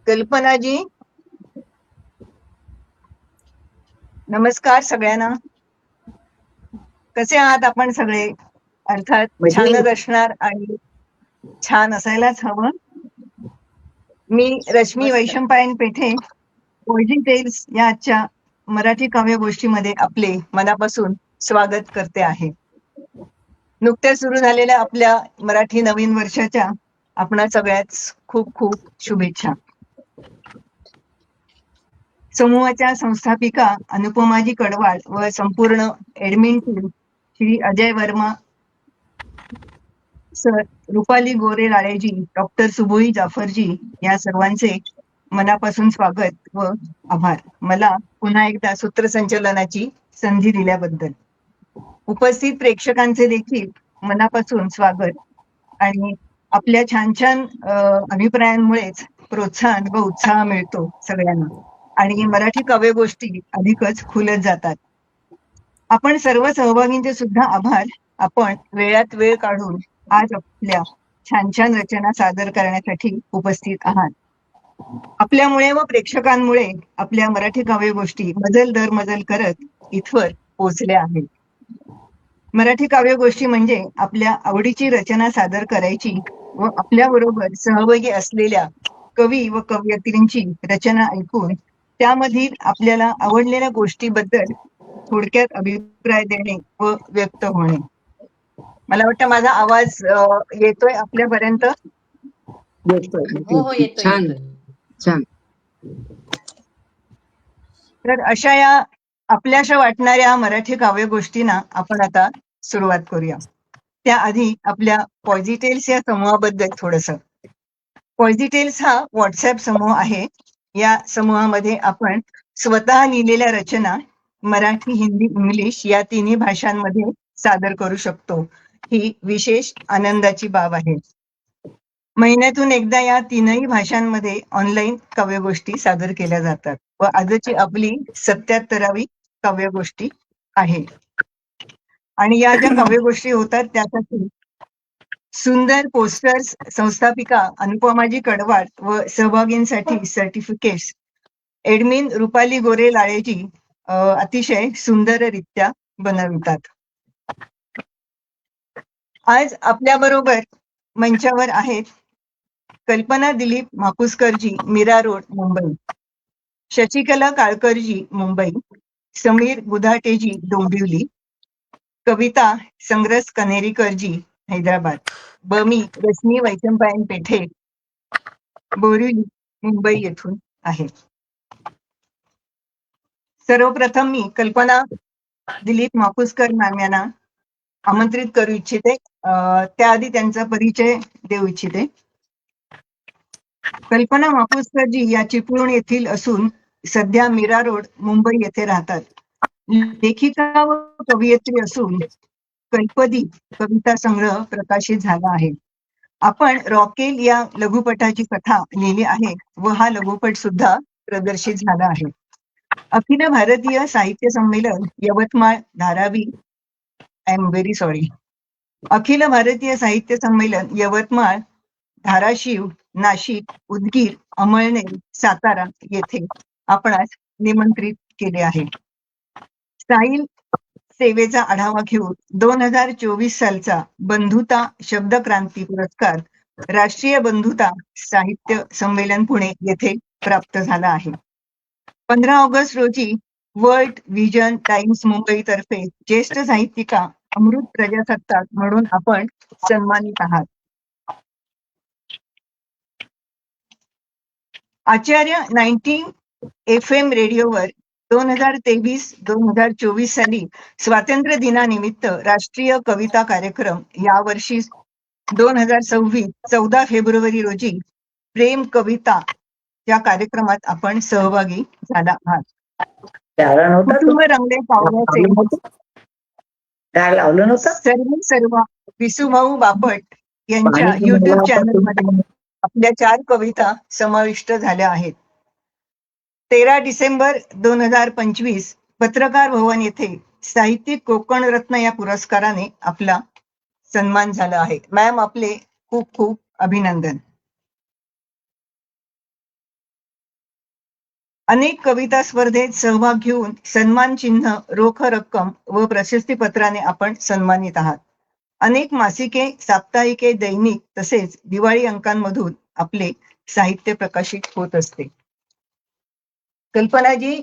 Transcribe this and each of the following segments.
कल्पनाजी, नमस्कार सगळ्यांना. कसे आहात आपण सगळे? अर्थात छानच असणार आणि छान असायलाच हवं. मी रश्मी वैशंपायन पेठे पोयट्री टेल्स या आजच्या मराठी काव्य गोष्टीमध्ये आपले मनापासून स्वागत करते आहे. नुकत्याच सुरू झालेल्या आपल्या मराठी नवीन वर्षाच्या आपणा सगळ्याच खूप खूप शुभेच्छा. समूहाच्या संस्थापिका अनुपमाजी कडवाळ व संपूर्ण admin team Shri Ajay Verma sir, Rupali Gore लाळेजी, डॉक्टर सुबोई जाफरजी या सर्वांचे मनापासून स्वागत व आभार. मला पुन्हा एकदा सूत्रसंचलनाची संधी दिल्याबद्दल. उपस्थित प्रेक्षकांचे देखील मनापासून स्वागत आणि आपल्या छान छान अभिप्रायांमुळेच प्रोत्साहन व उत्साह मिळतो सगळ्यांना आणि मराठी काव्य गोष्टी अधिकच खुलत जातात. आपण सर्व सहभागींचे सुद्धा आभार. आपण वेळात वेळ काढून आज आपल्या छान छान रचना सादर करण्यासाठी उपस्थित आहात. आपल्यामुळे व प्रेक्षकांमुळे आपल्या मराठी काव्य गोष्टी मजल दर मजल करत इथवर पोहोचल्या आहेत. मराठी काव्य गोष्टी म्हणजे आपल्या आवडीची रचना सादर करायची व आपल्या बरोबर सहभागी असलेल्या कवी व कवयित्रींची रचना ऐकून त्यामधील आपल्याला आवडलेल्या गोष्टीबद्दल थोडक्यात अभिप्राय देणे व व्यक्त होणे. मला वाटतं माझा आवाज येतोय आपल्यापर्यंत? हो, येतोय. छान छान. तर अशा या आपल्याशा वाटणाऱ्या मराठी काव्य गोष्टींना आपण आता सुरुवात करूया. त्याआधी आपल्या पॉझिटेल्स या समूहाबद्दल थोडंसं. पॉझिटेल्स हा व्हॉट्सअप समूह आहे. या समूहामध्ये आपण स्वतः लिहिलेल्या रचना मराठी, हिंदी, इंग्लिश या तिन्ही भाषांमध्ये सादर करू शकतो. ही विशेष आनंदाची बाब आहे. महिन्यातून एकदा या तीनही भाषांमध्ये ऑनलाईन काव्यगोष्टी सादर केल्या जातात व आजची आपली 77वी काव्यगोष्टी आहे. आणि या ज्या काव्यगोष्टी होतात त्यासाठी सुंदर पोस्टर्स संस्थापिका अनुपमाजी कडवाळ व सहभागींसाठी सर्टिफिकेट्स एडमिन रुपाली गोरे लाळेजी अतिशय सुंदररित्या बनवितात. आज आपल्या बरोबर मंचावर आहेत कल्पना दिलीप मापुसकरजी, मीरा रोड, मुंबई. शशिकला काळकरजी, मुंबई. समीर बुधाटेजी, डोंबिवली. कविता संग्रस कनेरीकरजी, हैदराबाद. व मी रश्मी वैशंपायन पेठे, बोरिवली, मुंबई येथून आहे. सर्वप्रथम मी कल्पना दिलीप मापुसकर मॅम यांना आमंत्रित करू इच्छिते. त्याआधी त्यांचा परिचय देऊ इच्छिते. कल्पना मापुसकरजी या चिपळूण येथील असून सध्या मीरा रोड, मुंबई येथे राहतात. लेखिका व कवयित्री असून कल्पदीप कविता संग्रह प्रकाशित झाला आहे. आपण रॉकेल या लघुपटाची कथा लिहिली आहे व हा लघुपट सुद्धा प्रदर्शित झाला आहे. अखिल Bharatiya Sahitya Sammelan Yavatmal, Dharavi, I am very sorry, Akhil Bharatiya Sahitya Sammelan Yavatmal, Dharashiv, Nashik, Udgir, Amalner, Satara येथे आपणास निमंत्रित केले आहे. साईल सेवेचा आढावा घेऊन 2024 सालचा बंधुता शब्दक्रांती पुरस्कार राष्ट्रीय बंधुता साहित्य संमेलन पुणे येथे प्राप्त झाला आहे. 15 ऑगस्ट रोजी वर्ल्ड व्हिजन टाइम्स मुंबई तर्फे ज्येष्ठ साहित्यिका अमृत प्रजासत्ताक म्हणून आपण सन्मानित आहात. आचार्य 19 FM रेडिओवर 2023-2024 साली स्वातंत्र्य दिनानिमित्त राष्ट्रीय कविता कार्यक्रम यावर्षी 2026 14 फेब्रुवारी रोजी प्रेम कविता या कार्यक्रमात आपण सहभागी झाला आहात. कुटुंब रंगले पावल्याचे सर्व विसुभाऊ बापट यांच्या युट्यूब चॅनल मध्ये आपल्या 4 कविता समाविष्ट झाल्या आहेत. 13 डिसेंबर 2025 पत्रकार भवन येथे साहित्यिक कोकण रत्न या पुरस्काराने आपला सन्मान झाला आहे. मॅम, आपले खूप खूप अभिनंदन. अनेक कविता स्पर्धेत सहभाग घेऊन सन्मान चिन्ह, रोख रक्कम व प्रशस्तीपत्राने आपण सन्मानित आहात. अनेक मासिके, साप्ताहिके, दैनिक तसेच दिवाळी अंकांमधून आपले साहित्य प्रकाशित होत असते. कल्पनाजी,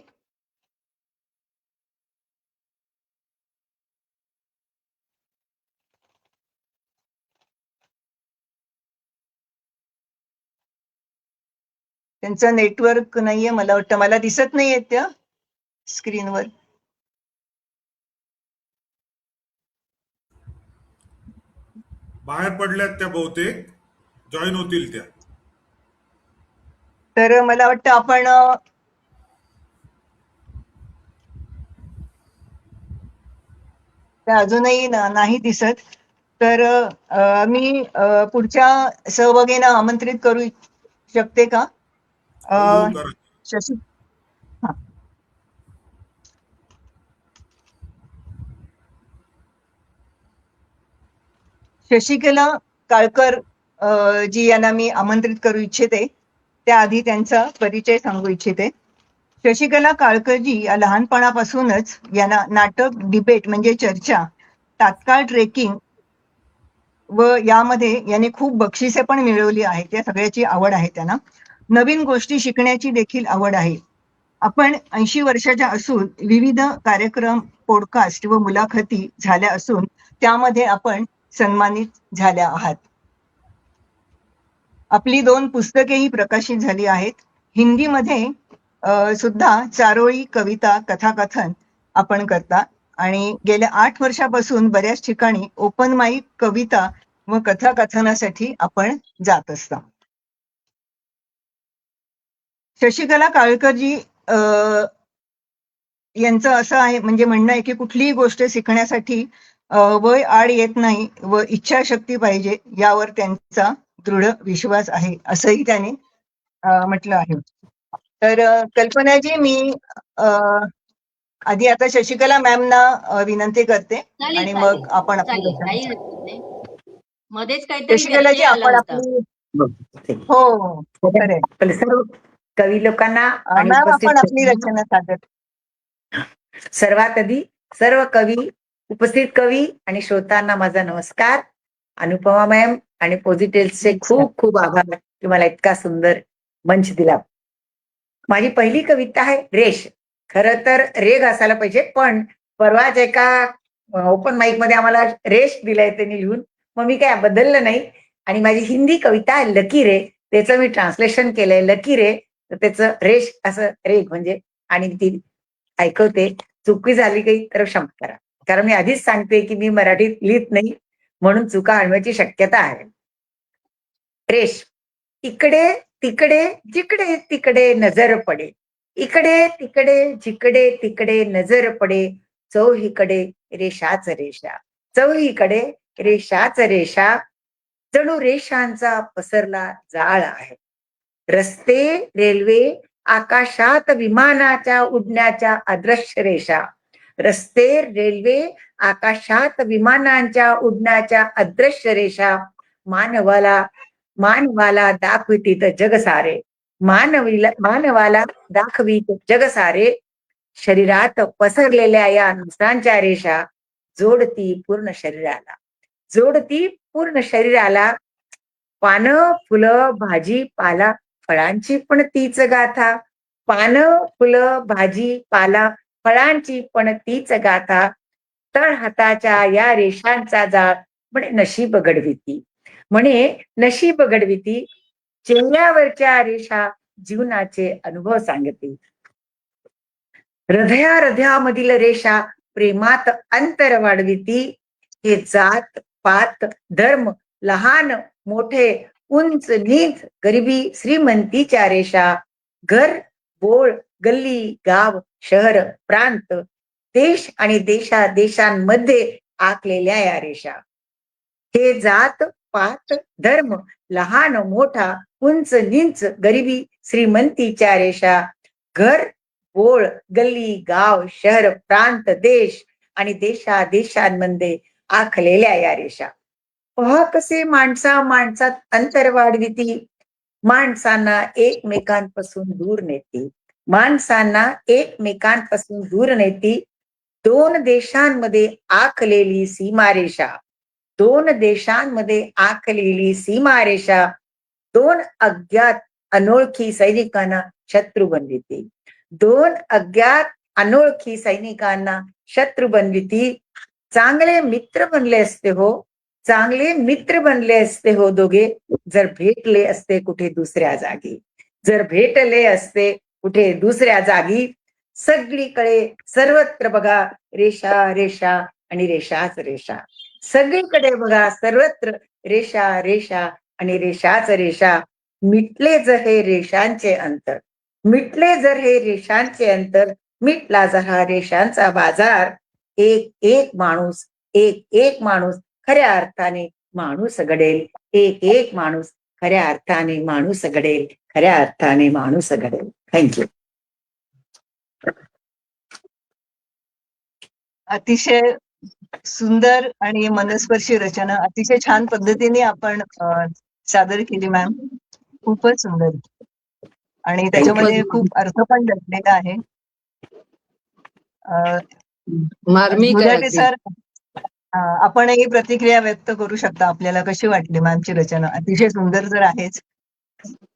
त्यांचं नेटवर्क नाहीये मला वाटतं, मला दिसत नाहीये त्या स्क्रीनवर. बाहेर पडल्यात त्या, बहुतेक जॉईन होतील त्या. तर मला वाटतं आपण त्या अजूनही नाही दिसत. तर मी पुढच्या सहभागींना आमंत्रित करू शकते का? हो, करा. शशी, हा. शशिकला काळकर जी यांना मी आमंत्रित करू इच्छिते. त्याआधी त्यांचा परिचय सांगू इच्छिते. शशिकला काळकरजी या लहानपणापासूनच यांना नाटक, डिबेट म्हणजे चर्चा, तात्काळ ट्रेकिंग व यामध्ये यांनी खूप बक्षिसे पण मिळवली आहेत. या सगळ्याची आवड आहे त्यांना. नवीन गोष्टी शिकण्याची देखील आवड आहे. आपण 80 वर्षाच्या असून विविध कार्यक्रम, पॉडकास्ट व मुलाखती झाल्या असून त्यामध्ये आपण सन्मानित झाल्या आहात. आपली 2 पुस्तकेही प्रकाशित झाली आहेत. हिंदीमध्ये सुद्धा चारोळी, कविता, कथाकथन आपण करता आणि गेल्या 8 वर्षापासून बऱ्याच ठिकाणी ओपन माईक, कविता व कथाकथनासाठी आपण जात असता. शशिकला काळकरजी यांचं असं आहे, म्हणजे म्हणणं आहे की कुठलीही गोष्ट शिकण्यासाठी वय आड येत नाही व इच्छाशक्ती पाहिजे, यावर त्यांचा दृढ विश्वास आहे, असंही त्याने म्हटलं आहे. तर कल्पनाजी, मी आधी आता शशिकला मॅमना विनंती करते आणि मग आपण आपली मध्येच काहीतरी शशिकलाजी आपण आपली हो सर्व कवी लोकांना आणि मॅम आपण आपली रचना सादर. सर्वात आधी सर्व कवी, उपस्थित कवी आणि श्रोतांना माझा नमस्कार. अनुपमा मॅम आणि पॉझिटिव्हचे खूप खूप आभार की मला इतका सुंदर मंच दिला. माझी पहिली कविता आहे रेष. खरं तर रेग असायला पाहिजे, पण परवाच एका ओपन माईक मध्ये आम्हाला रेष दिलाय त्यांनी लिहून, मग मी काय बदललं नाही. आणि माझी हिंदी कविता आहे लकी रे, त्याचं मी ट्रान्सलेशन केलंय लकी रे, तर त्याचं रेष असं रेग म्हणजे. आणि ती ऐकवते, चुकी झाली काही तर क्षमा करा, कारण मी आधीच सांगते की मी मराठीत लिहित नाही, म्हणून चुका आणण्याची शक्यता आहे. रेष. इकडे तिकडे जिकडे तिकडे नजर पडे, इकडे तिकडे जिकडे तिकडे नजर पडे, चौहीकडे रेषाच रेषा, चौहीकडे रेषाच रेषा, जणू रेषांचा पसरला जाळ आहे. रस्ते, रेल्वे, आकाशात विमानाच्या उडण्याच्या अदृश्य रेषा, रस्ते, रेल्वे, आकाशात विमानांच्या उडण्याच्या अदृश्य रेषा, मानवाला दाखवितीत जग सारे, मानवाला दाखवित जग सारे, शरीरात पसरलेल्या या नसांच्या रेषा, जोडती पूर्ण शरीराला, जोडती पूर्ण शरीराला. पानं, फुलं, भाजी, पाला, फळांची पण तीच गाथा, पानं, फुलं, भाजी, पाला, फळांची पण तीच गाथा, तळ हाताच्या या रेषांचा जाळ म्हणे नशीब घडविती, म्हणे नशीब घडविती, चेहऱ्यावरच्या रेषा जीवनाचे अनुभव सांगते. हृदयामधील रेषा प्रेमात अंतर वाढविती, हे जात पात धर्म, लहान मोठे, उंच नीच, गरिबी श्रीमंतीच्या रेषा, घर बोळ, गल्ली गाव शहर प्रांत, देश आणि देशांमध्ये आखलेल्या या रेषा. हे जात पात धर्म, लहान मोठा, उंच नीच, गरिबी श्रीमंतीच्या रेषा, घर बोळ, गल्ली गाव शहर प्रांत, देश आणि देशांमध्ये आखलेल्या या रेषा. पहा कसे माणसात अंतर वाढविती, माणसांना एकमेकांपासून दूर नेते, माणसांना एकमेकांपासून दूर नेती. दोन देशांमध्ये आखलेली सीमारेषा, दोन देशांमध्ये आखलेली सीमारेषा दोन अज्ञात अनोळखी सैनिकांना शत्रू बनविते. दोन अज्ञात अनोळखी सैनिकांना शत्रू बनविती. चांगले मित्र बनले असते हो, चांगले मित्र बनले असते हो दोघे, जर भेटले असते कुठे दुसऱ्या जागी, जर भेटले असते कुठे दुसऱ्या जागी. सगळीकडे सर्वत्र बघा रेषा रेषा आणि रेषाच रेषा. सगळीकडे बघा सर्वत्र रेषा रेषा आणि रेषाच रेषा. मिटले जर हे रेषांचे अंतर, मिटले जर हे रेषांचे अंतर, मिटला जर हा रेषांचा बाजार. एक एक माणूस, एक एक माणूस खऱ्या अर्थाने माणूस घडेल. एक एक माणूस खऱ्या अर्थाने माणूस घडेल, खऱ्या अर्थाने माणूस घडेल. थँक्यू. अतिशय सुंदर आणि मनस्पर्शी रचना अतिशय छान पद्धतीने आपण सादर केली मॅम. खूपच सुंदर आणि त्याच्यामध्ये खूप अर्थ पण दडलेला आहे. मार्मिक आहे गुलाटी अगदी. सर, आपणही प्रतिक्रिया व्यक्त करू शकता. आपल्याला कशी वाटली मॅमची रचना? अतिशय सुंदर तर आहेच,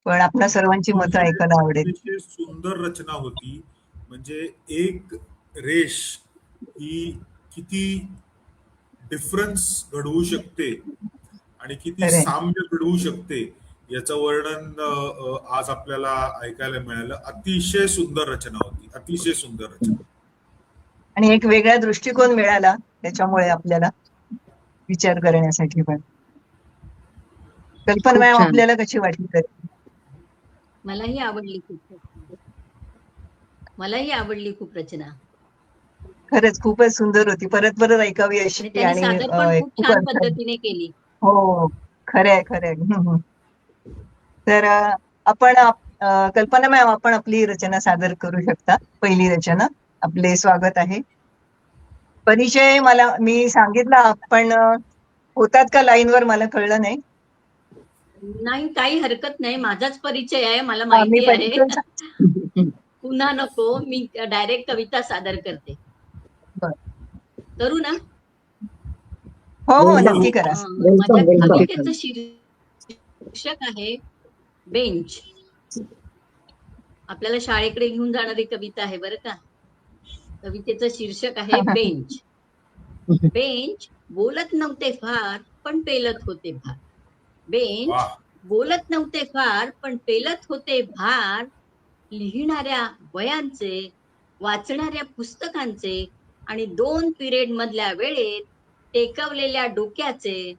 पण आपल्या सर्वांची मतं ऐकायला आवडेल. अतिशय सुंदर रचना होती. म्हणजे एक रेष ही किती डिफरन्स घडवू शकते आणि किती खरंय. साम्य घडवू शकते याचं वर्णन आज आपल्याला ऐकायला मिळालं. अतिशय सुंदर रचना होती, अतिशय सुंदर रचना. आणि एक वेगळा दृष्टिकोन मिळाला त्याच्यामुळे आपल्याला विचार करण्यासाठी पण. कल्पना खूप मॅम, छान. आपल्याला कशी वाटली तर? मलाही आवडली खूप, मलाही आवडली खूप रचना. खरंच खूपच सुंदर होती. परत परत ऐकावी अशी. आणि त्यांनी आणि सादर पण खूप खूप छान अर्थ. पद्धतीने केली. हो, खरंय खरंय. तर आपण कल्पना मॅम, आपण आपली रचना सादर करू शकता. पहिली रचना. आपले स्वागत आहे. परिचय मी सांगितला, आपण होतात का लाईनवर मला कळलं नाही. नाही, काही हरकत नाही. माझाच परिचय आहे, मला मी माहिती आहे. परिचय पुन्हा नको, मी डायरेक्ट कविता सादर करते. बरं. करू ना? हो हो, नक्की करा. माझ्या कवितेचं शीर्षक आहे बेंच. आपल्याला शाळेकडे घेऊन जाणारी कविता आहे बरं का. कवितेचं शीर्षक आहे बेंच. बेंच बोलत नव्हते फार, पण पेलत होते भार. बेंच वाह! बोलत नव्हते फार, पण पेलत होते भार. लिहिणाऱ्या वयांचे, वाचणाऱ्या पुस्तकांचे आणि 2 पिरियड मधल्या वेळेत टेकवलेल्या डोक्याचे.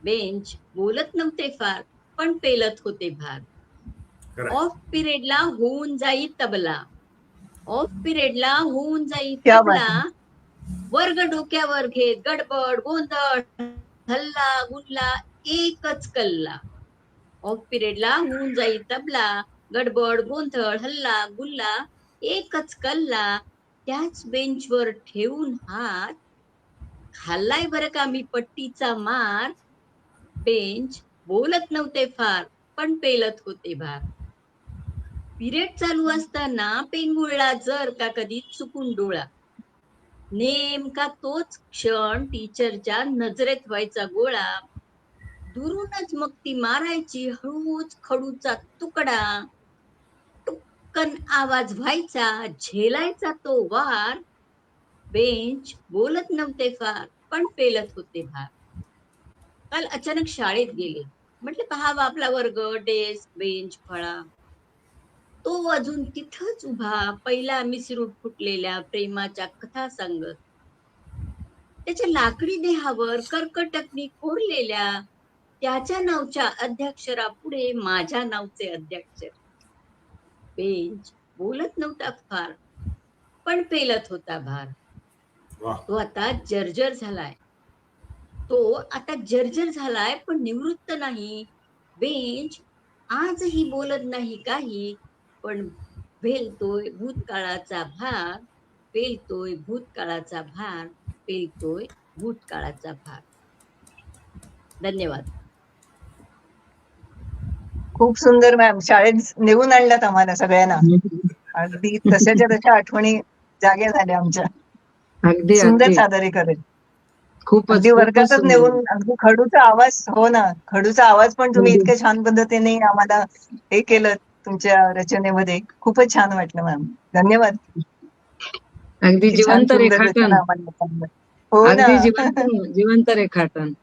बेंच बोलत नव्हते फार, पण पेलत होते भार. खरंय. ऑफ पिरियडला होऊन जाई तबला, ऑफ पिरियडला होऊन जाई क्या तबला. बात. वर्ग डोक्यावर घेत गडबड गोंधळ हल्ला गुल्ला एकच कल्ला. ऑफ पिरियडला होऊन जाई तबला, गडबड गोंधळ हल्ला गुल्ला एकच कल्ला. त्याच बेंचवर ठेवून हात खाल्लाय बरं का मी पट्टीचा मार. बेंच बोलत नव्हते फार, पण पेलत होते भार. पिरियड चालू असताना पेंगुळला जर का कधी चुकून डोळा, नेमका तोच क्षण टीचरच्या नजरेत व्हायचा गोळा. दुरूनच मग ती मारायची हळूच खडूचा तुकडा. टुक्कन आवाज व्हायचा, झेलायचा तो वार. बेंच बोलत नव्हते फार, पण पेलत होते भार. काल अचानक शाळेत गेले, म्हटले पहावा आपला वर्ग, डेस्क बेंच फळा. तो अजून तिथंच उभा, पहिला मिसरूट फुटलेल्या प्रेमाच्या कथा सांगत. त्याच्या लाकडी देहावर कर्कटकनी कोरलेल्या त्याच्या नावच्या अध्यक्षरापुढे माझ्या नावचे अध्यक्षर. बेंच बोलत नव्हता फार, पण पेलत होता भार. वाह! तो आता जर्जर झालाय, तो आता जर्जर झालाय, पण निवृत्त नाही. बेंच आजही बोलत नाही काही, पण पेलतोय भूतकाळाचा भार. पेलतोय भूतकाळाचा भार, पेलतोय भूतकाळाचा भार. धन्यवाद. खूप सुंदर मॅम. शाळेत नेऊन आणल्यात आम्हाला सगळ्यांना. अगदी तशाच्या तशा आठवणी जाग्या झाल्या आमच्या. अगदी सुंदर अगदी सादरीकरण. खूपच अगदी खूपच वर्गातच सुंदर. नेऊन अगदी खडूचा आवाज, हो ना, खडूचा आवाज पण तुम्ही अगदी. इतक्या छान पद्धतीने आम्हाला हे केलं तुमच्या रचनेमध्ये. खूपच छान वाटलं मॅम. धन्यवाद. अगदी इतकी छान जिवंत सुंदर रेखाटन. रचना आम्हाला सांगितलं. हो ना. अगदी जिवंत रेखाटन.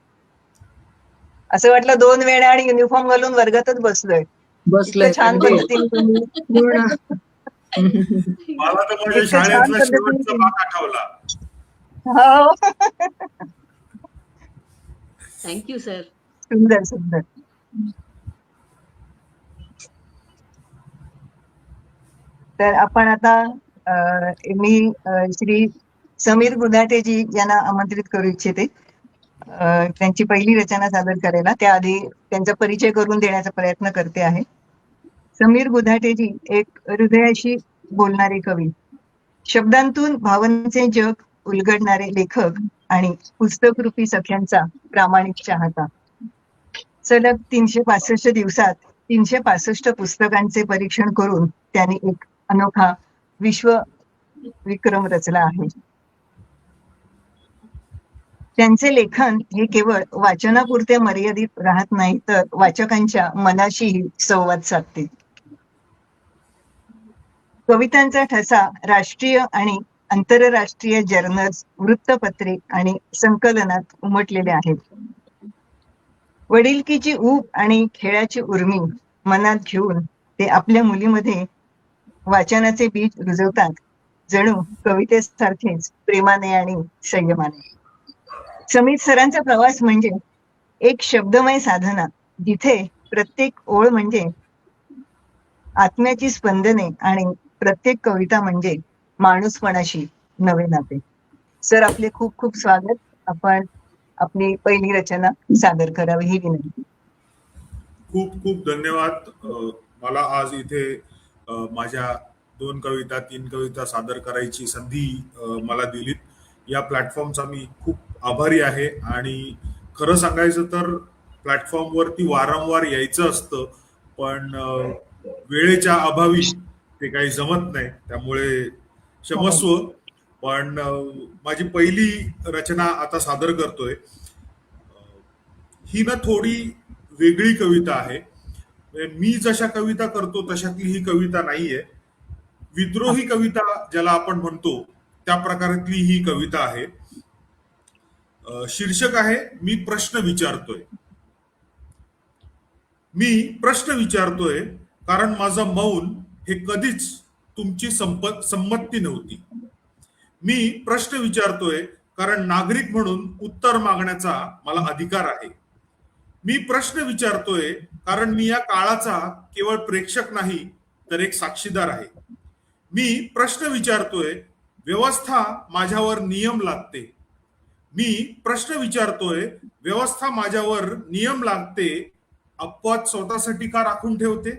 असं वाटलं 2 वेळा आणि युनिफॉर्म घालून वर्गातच बसलोय. इतकं बसलोय छान अगदी पद्धतीने तुम्ही पूर्ण. मला तर माझ्या इतकं छान शाळेतला पद्धतीने शेवटचा भाग आठवला. हो. Thank you sir. सुंदर सुंदर. तर आपण आता मी श्री समीर गुदाटेजी यांना आमंत्रित करू इच्छिते त्यांची पहिली रचना सादर करायला. त्याआधी त्यांचा परिचय करून देण्याचा प्रयत्न करते आहे. समीर गुदाटेजी एक हृदयाशी बोलणारे कवी, शब्दांतून भावनांचे जग उलगडणारे लेखक आणि पुस्तकरूपी सख्यांचा प्रामाणिक चाहता. सलग 365 दिवसात 365 पुस्तकांचे परीक्षण करून त्यांनी एक अनोखा विश्व विक्रम रचला आहे. त्यांचे लेखन हे केवळ वाचनापुरते मर्यादित राहत नाही, तर वाचकांच्या मनाशीही संवाद साधते. कवितांचा ठसा राष्ट्रीय आणि आंतरराष्ट्रीय जर्नल्स, वृत्तपत्रे आणि संकलनात उमटलेले आहेत. वडिलकीची ऊब आणि खेळाची उर्मी मनात घेऊन ते आपल्या मुलीमध्ये वाचनाचे बीज रुजवतात, जणू कवितेसारखेच प्रेमाने आणि संयमाने. समीर सरांचा प्रवास म्हणजे एक शब्दमय साधना, जिथे प्रत्येक ओळ म्हणजे आत्म्याची स्पंदने आणि प्रत्येक कविता म्हणजे माणूसपणाशी नवे नाते. सर, आपले खूप खूप स्वागत. आपण आपली पहिली रचना सादर करावी ही विनंती. खूप खूप धन्यवाद. मला आज इथे माझ्या 2 कविता 3 कविता सादर करायची संधी मला दिलीत. या प्लॅटफॉर्मचा मी खूप आभारी आहे. आणि खरं सांगायचं तर प्लॅटफॉर्मवरती वारंवार यायचं असतं, पण वेळेच्या अभावी ते काही जमत नाही, त्यामुळे क्षमस्व. पण माझी पहिली रचना आता सादर करतोय. ही ना थोडी वेगळी कविता आहे. मी जशा कविता करतो तशातली ही कविता नाहीये. विद्रोही कविता ज्याला आपण म्हणतो त्या प्रकारातली ही कविता आहे. शीर्षक आहे मी प्रश्न विचारतोय. मी प्रश्न विचारतोय कारण माझं मौन हे कधीच तुमची संमती नव्हती. मी प्रश्न विचारतोय कारण नागरिक म्हणून उत्तर मागण्याचा मला अधिकार आहे. मी प्रश्न विचारतोय कारण मी या काळाचा केवळ प्रेक्षक नाही, तर एक साक्षीदार आहे. मी प्रश्न विचारतोय, व्यवस्था माझ्यावर नियम लादते. मी प्रश्न विचारतोय, व्यवस्था माझ्यावर नियम लादते, अपवाद स्वतःसाठी का राखून ठेवते.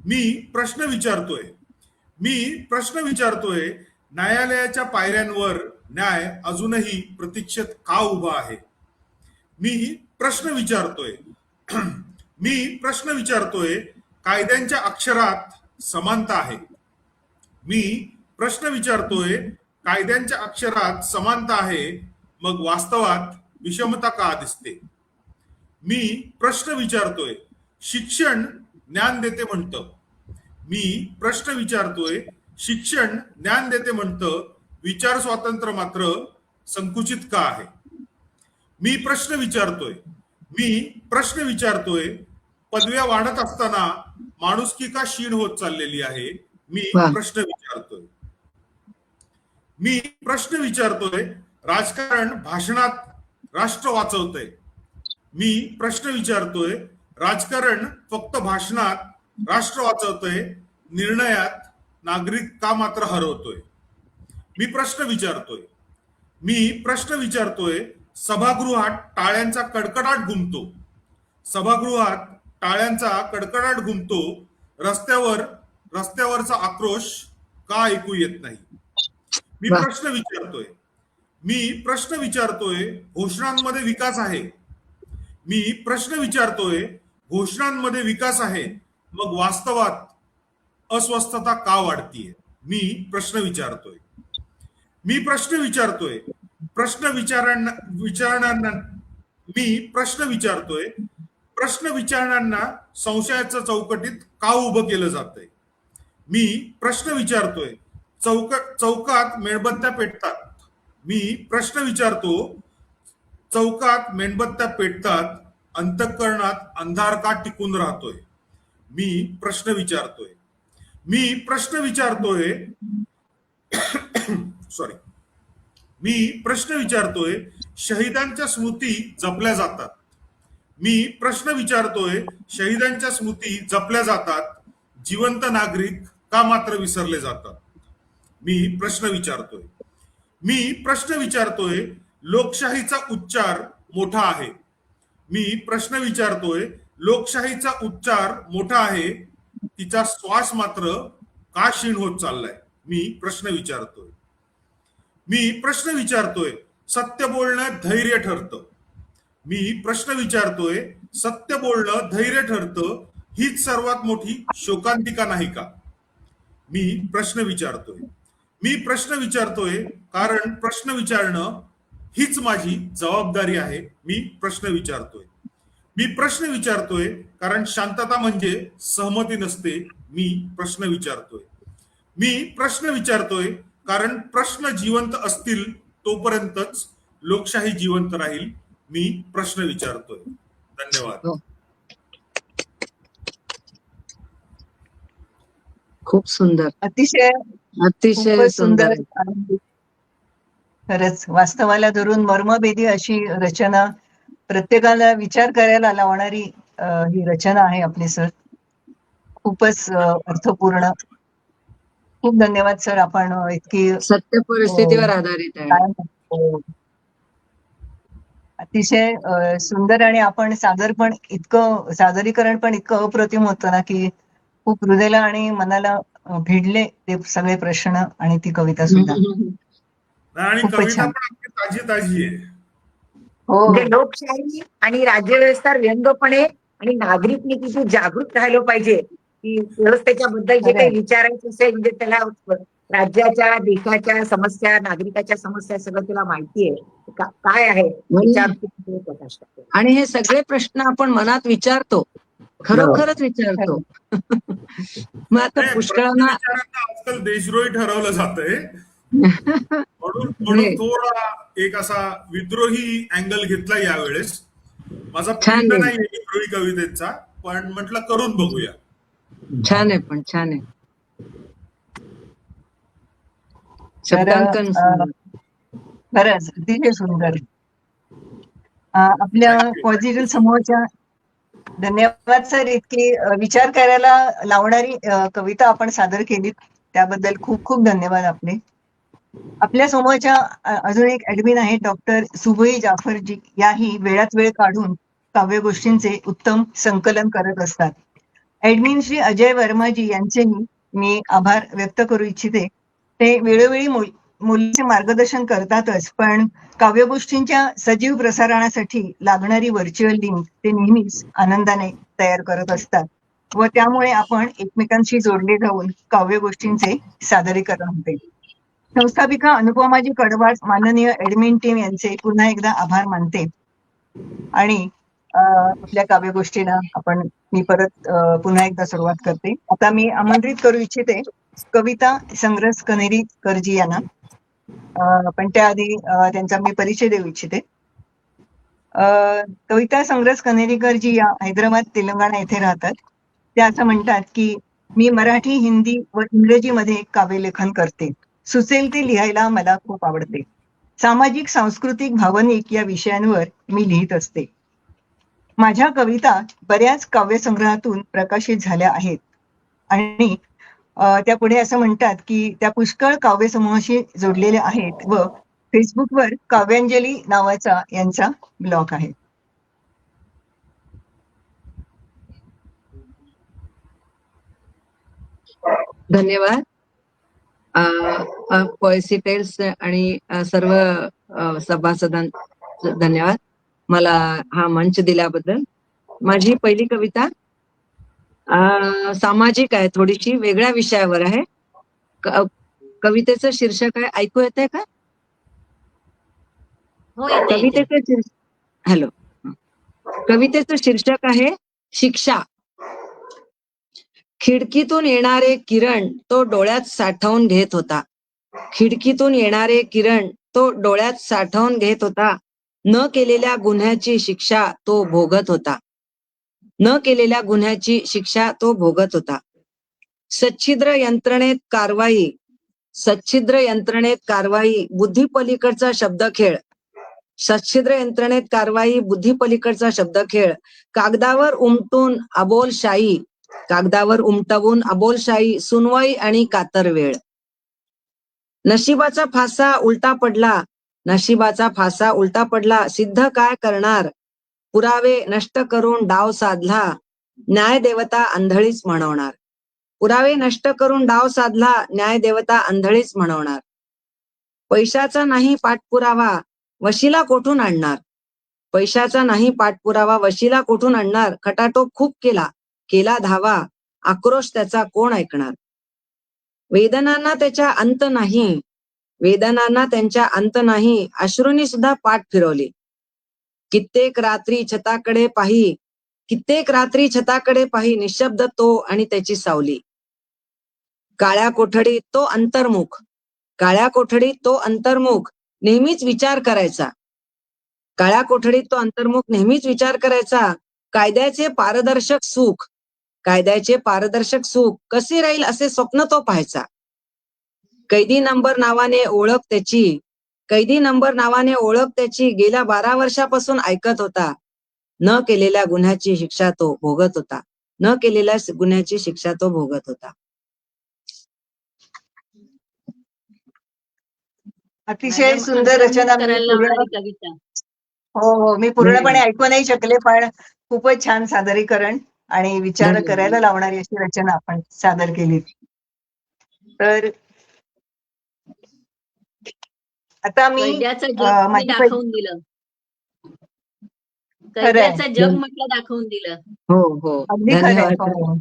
मी प्रश्न विचारतोय, न्यायालयाच्या पायऱ्यांवर न्याय अजूनही प्रतीक्षेत का उभा आहे. मी प्रश्न विचारतोय, कायद्यांच्या अक्षरात समानता आहे. मी प्रश्न विचारतोय, कायद्यांच्या अक्षरात समानता आहे, मग वास्तवात विषमता का दिसते. मी प्रश्न विचारतोय, शिक्षण ज्ञान देते म्हणतं. मी प्रश्न विचारतोय, शिक्षण ज्ञान देते म्हणतं, विचार स्वातंत्र्य मात्र संकुचित का आहे. मी प्रश्न विचारतोय, पदव्या वाढत असताना माणुसकी का क्षीण होत चाललेली आहे. मी प्रश्न विचारतोय, राजकारण भाषणात राष्ट्र वाचवतंय. मी प्रश्न विचारतोय, राजकारण फक्त भाषणात राष्ट्र वाचवतंय, निर्णयात नागरिक का मात्र हरवतोय. मी प्रश्न विचारतोय, सभागृहात टाळ्यांचा कडकडाट घुमतो, रस्त्यावरचा आक्रोश का ऐकू येत नाही. मी प्रश्न विचारतोय, घोषणांमध्ये विकास आहे. मी प्रश्न विचारतोय, घोषणांमध्ये विकास आहे, मग वास्तवात अस्वस्थता का वाढतीये? मी प्रश्न विचारतोय. मी प्रश्न विचारतोय. प्रश्न विचारणाऱ्यांना मी प्रश्न विचारतोय. प्रश्न विचारणाऱ्यांना संशयाच्या चौकटीत का उभं केलं जातंय? मी प्रश्न विचारतोय. चौकात मेणबत्त्या पेटतात. मी प्रश्न विचारतो. चौकात मेणबत्त्या पेटतात. अंतःकरणात अंधार का टिकून राहतोय? मी प्रश्न विचारतोय. मी प्रश्न विचारतोय. सॉरी. मी प्रश्न विचारतोय. शहीदांच्या स्मृती जपल्या जातात. मी प्रश्न विचारतोय. शहीदांच्या स्मृती जपल्या जातात. जिवंत नागरिक का मात्र विसरले जातात? मी प्रश्न विचारतोय. मी प्रश्न विचारतोय. लोकशाहीचा उच्चार मोठा आहे. मी प्रश्न विचारतोय. लोकशाहीचा उच्चार मोठा आहे. तिचा श्वास मात्र का क्षीण होत चाललाय? मी प्रश्न विचारतोय. मी प्रश्न विचारतोय. सत्य बोलणं धैर्य ठरतं. मी प्रश्न विचारतोय. सत्य बोलणं धैर्य ठरतं. हीच सर्वात मोठी शोकांतिका नाही का? मी प्रश्न विचारतोय. मी प्रश्न विचारतोय कारण प्रश्न विचारणं हीच माझी जबाबदारी आहे. मी प्रश्न विचारतोय. मी प्रश्न विचारतोय कारण शांतता म्हणजे सहमती नसते. मी प्रश्न विचारतोय. मी प्रश्न विचारतोय कारण प्रश्न जिवंत असतील तोपर्यंतच लोकशाही जिवंत राहील. मी प्रश्न विचारतोय. धन्यवाद. खूप सुंदर, अतिशय अतिशय खूपच सुंदर. सुंदर. खरंच वास्तवाला धरून मर्मभेदी अशी रचना, प्रत्येकाला विचार करायला लावणारी ही रचना आहे आपली सर. खूपच अर्थपूर्ण. खूप धन्यवाद सर. आपण इतकी सत्य परिस्थितीवर आधारित आहे. काय म्हणतो, अतिशय सुंदर. आणि आपण सादरीकरण पण इतकं अप्रतिम होतं ना की खूप हृदयाला आणि मनाला भिडले ते सगळे प्रश्न आणि ती कविता सुद्धा. आणि खूपच कविता छान. पण अगदी ताजी ताजी आहे. हो, म्हणजे लोकशाही आणि राज्यव्यवस्था व्यंगपणे आणि नागरिकने किती जागृत राहिलं पाहिजे की व्यवस्थेच्या बद्दल जे काही विचारायचं असेल म्हणजे त्याला राज्याच्या, देशाच्या समस्या, नागरिकाच्या समस्या सगळं तुला माहिती आहे काय आहे प्रकाश टाकतो. आणि हे सगळे प्रश्न आपण मनात विचारतो, खरोखरच विचारतो. मग आता प्रश्न पुष्कळांना विचारांना आजकाल देशद्रोही ठरवलं जातंय. म्हणून थोडा एक असा विद्रोही अँगल घेतला यावेळेस. माझा छान पिंड आहे. नाही विद्रोही कवितेचा, पण म्हटलं करून बघूया. छान आहे, पण छान आहे. शब्दांकन सुंदर. खरंच अतिशय सुंदर. आपल्या पॉझिटिव्ह समूहाच्या धन्यवाद सर. इतकी विचार करायला लावणारी कविता आपण सादर केली त्याबद्दल खूप खूप धन्यवाद आपले. आपल्या समूहाच्या अजून एक ऍडमिन आहे डॉक्टर सुबोई जाफरजी. याही वेळात वेळ काढून काव्यगोष्टींचे उत्तम संकलन करत असतात. ऍडमिन श्री अजय वर्माजी यांचेही मी आभार व्यक्त करू इच्छिते. ते वेळोवेळी मुलीचे मार्गदर्शन करतातच, पण काव्यगोष्टींच्या सजीव प्रसारणासाठी लागणारी व्हर्च्युअल लिंक ते नेहमीच आनंदाने तयार करत असतात व त्यामुळे आपण एकमेकांशी जोडले जाऊन काव्यगोष्टींचे सादरीकरण होते. संस्थापिका अनुपमाजी कडवाड, माननीय ऍडमिन टीम यांचे पुन्हा एकदा आभार मानते. आणि आपल्या काव्यगोष्टीला मी परत पुन्हा एकदा सुरुवात करते. आता मी आमंत्रित करू इच्छिते कविता संग्रस कनेरीकरजी यांना. पण त्याआधी त्यांचा मी परिचय देऊ इच्छिते. कविता संग्रस कनेरीकरजी या हैदराबाद तेलंगणा येथे राहतात. त्या असं म्हणतात की मी मराठी, हिंदी व इंग्रजीमध्ये काव्यलेखन करते. सुचेल ते लिहायला मला खूप आवडते. सामाजिक, सांस्कृतिक, भावनिक या विषयांवर मी लिहित असते. माझ्या कविता बऱ्याच काव्यसंग्रहातून प्रकाशित झाल्या आहेत आणि त्या पुढे असं म्हणतात की त्या पुष्कळ काव्यसमूहाशी जोडलेल्या आहेत व फेसबुकवर काव्यांजली नावाचा यांचा ब्लॉग आहे. धन्यवाद. पॉयसी टेल्स आणि सर्व सभासदांना धन्यवाद मला हा मंच दिल्याबद्दल. माझी पहिली कविता सामाजिक आहे, थोडीशी वेगळ्या विषयावर आहे. कवितेचं शीर्षक आहे, ऐकू येतंय का? हो, येते येते. कवितेचं हॅलो. कवितेचं शीर्षक आहे शिक्षा. खिडकीतून येणारे किरण तो डोळ्यात साठवून घेत होता. खिडकीतून येणारे किरण तो डोळ्यात साठवून घेत होता. न केलेल्या गुन्ह्याची शिक्षा तो भोगत होता. न केलेल्या गुन्ह्याची शिक्षा तो भोगत होता. सच्छिद्र यंत्रणेत कारवाई, सच्छिद्र यंत्रणेत कारवाई, बुद्धीपलीकडचा शब्दखेळ. सच्छिद्र यंत्रणेत कारवाई, बुद्धीपलीकडचा शब्दखेळ. कागदावर उमटून अबोलशाही, कागदावर उमटवून अबोलशाही, सुनवाई आणि कातर वेळ. नशिबाचा फासा उलटा पडला, नशिबाचा फासा उलटा पडला, सिद्ध काय करणार? पुरावे नष्ट करून डाव साधला, न्याय देवता आंधळीच म्हणवणार. पुरावे नष्ट करून डाव साधला, न्याय देवता आंधळीच म्हणवणार. पैशाचा नाही पाठपुरावा, वशिला कोठून आणणार? पैशाचा नाही पाठपुरावा, वशिला कोठून आणणार? खटाटोप खूप केला, केला धावा, आक्रोश त्याचा कोण ऐकणार? वेदनांना त्याच्या अंत नाही, वेदनांना त्यांच्या अंत नाही, अश्रूंनी सुद्धा पाठ फिरवली. कित्येक रात्री छताकडे पाही, कित्येक रात्री छताकडे पाही, निशब्द तो आणि त्याची सावली. काळ्या कोठडीत तो अंतर्मुख, काळ्या कोठडीत तो अंतर्मुख, नेहमीच विचार करायचा. काळ्या कोठडीत तो अंतर्मुख नेहमीच विचार करायचा. कायद्याचे पारदर्शक सुख, कायद्याचे पारदर्शक सुख कसे राहील असे स्वप्न तो पाहायचा. कैदी नंबर नावाने ओळख त्याची, कैदी नंबर नावाने ओळख त्याची, गेल्या 12 वर्षापासून ऐकत होता. न केलेल्या गुन्ह्याची शिक्षा तो भोगत होता. न केलेल्या गुन्ह्याची शिक्षा तो भोगत होता. अतिशय मॅडम, सुंदर रचना. अंतर्मुख करायला लावणारी कविता. हो, मी पूर्णपणे ऐकू नाही शकले, पण खूपच छान सादरीकरण आणि विचार धन्यवाद. करायला लावणारी अशी रचना आपण सादर केली. तर आता मी कैद्याचं जग तुम्ही माझी दाखवून दिलं. खरंय. कैद्याचं जग म्हटलं दाखवून दिलं. हो हो, अगदी खरंय. धन्यवाद. हो.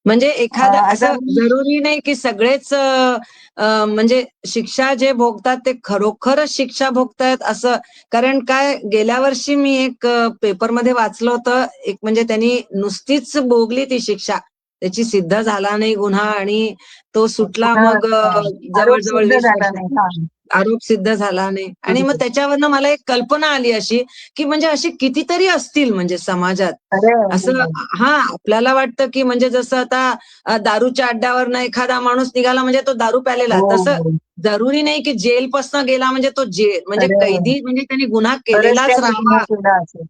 म्हणजे एखादं आता असं जरुरी नाही की सगळेच म्हणजे शिक्षा जे भोगतात ते खरोखरच शिक्षा भोगतायत असं. कारण काय, गेल्या वर्षी मी एक पेपरमध्ये वाचलं होतं, एक म्हणजे त्यांनी नुसतीच भोगली ती शिक्षा, त्याची सिद्ध झाला नाही गुन्हा आणि तो सुटला मग आरोप जवळजवळ सिद्ध 20 झाला वर्ष, नाही. हा. आरोप सिद्ध झाला नाही. आणि मग त्याच्यावरनं मला एक कल्पना आली अशी की म्हणजे अशी कितीतरी असतील म्हणजे समाजात असं. हा, आपल्याला वाटतं की म्हणजे जसं आता दारूच्या अड्ड्यावरनं एखादा माणूस निघाला म्हणजे तो दारू प्यालेला, तसं जरुरी नाही की जेलपासून गेला म्हणजे तो जेल म्हणजे कैदी म्हणजे त्यांनी गुन्हा केलेलाच राहावा.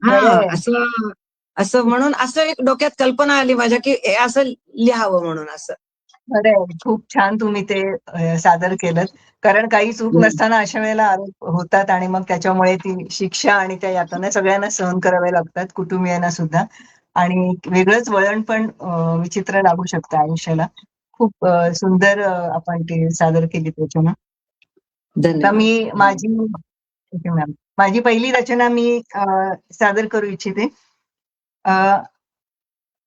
हा, असं असं म्हणून असं एक डोक्यात कल्पना आली माझ्या की हे असं लिहावं म्हणून असं. खरंय, खूप छान तुम्ही ते सादर केलं. कारण काही चूक नसताना अशा वेळेला आरोप होतात आणि मग त्याच्यामुळे ती शिक्षा आणि त्या यातना सगळ्यांना सहन कराव्या लागतात, कुटुंबियांना सुद्धा. आणि वेगळंच वळण पण विचित्र लागू शकतं आयुष्याला. खूप सुंदर आपण ते सादर केली रचना. आता मी माझी पहिली रचना मी सादर करू इच्छिते.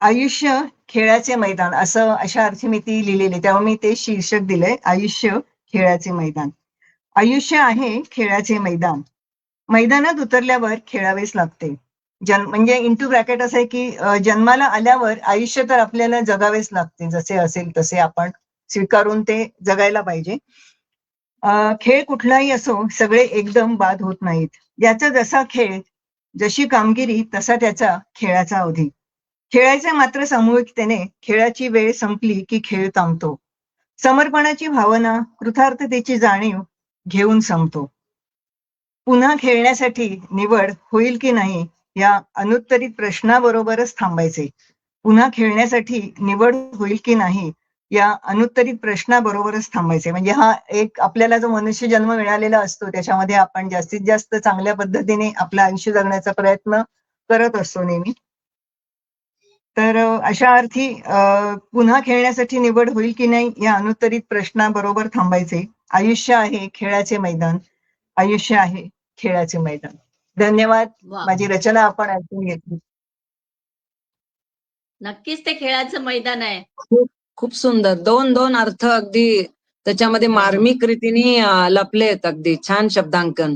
आयुष्य खेळाचे मैदान, अशा अर्थी मी ती लिहिलेली, तेव्हा मी ते शीर्षक दिलंय, आयुष्य खेळाचे मैदान. आयुष्य आहे खेळाचे मैदान, मैदानात उतरल्यावर खेळावेच लागते. म्हणजे इंटू ब्रॅकेट असं आहे की जन्माला आल्यावर आयुष्य तर आपल्याला जगावेच लागते, जसे असेल तसे आपण स्वीकारून ते जगायला पाहिजे. खेळ कुठलाही असो, सगळे एकदम बाद होत नाहीत. ज्याचा जसा खेळ, जशी कामगिरी, तसा त्याचा खेळाचा अवधी. खेळायचे मात्र सामूहिकतेने, खेळाची वेळ संपली की खेळ थांबतो. समर्पणाची भावना, कृतार्थतेची जाणीव घेऊन संपतो. पुन्हा खेळण्यासाठी निवड होईल की नाही या अनुत्तरित प्रश्नाबरोबरच थांबायचे. पुन्हा खेळण्यासाठी निवड होईल की नाही या अनुत्तरित प्रश्नाबरोबरच थांबायचे. म्हणजे हा एक आपल्याला जो मनुष्य जन्म मिळालेला असतो त्याच्यामध्ये आपण जास्तीत जास्त चांगल्या पद्धतीने आपलं आयुष्य जगण्याचा प्रयत्न करत असतो नेहमी. तर अशा अर्थी पुन्हा खेळण्यासाठी निवड होईल की नाही या अनुत्तरित प्रश्नाबरोबर थांबायचे. आयुष्य आहे खेळाचे मैदान, आयुष्य आहे खेळाचे मैदान. धन्यवाद. वा. माझी रचना आपण ऐकून घेतली. नक्कीच ते खेळाचं मैदान आहे. खूप खूप सुंदर. दोन दोन अर्थ अगदी त्याच्यामध्ये मार्मिक रीतीने लपलेत. अगदी छान शब्दांकन.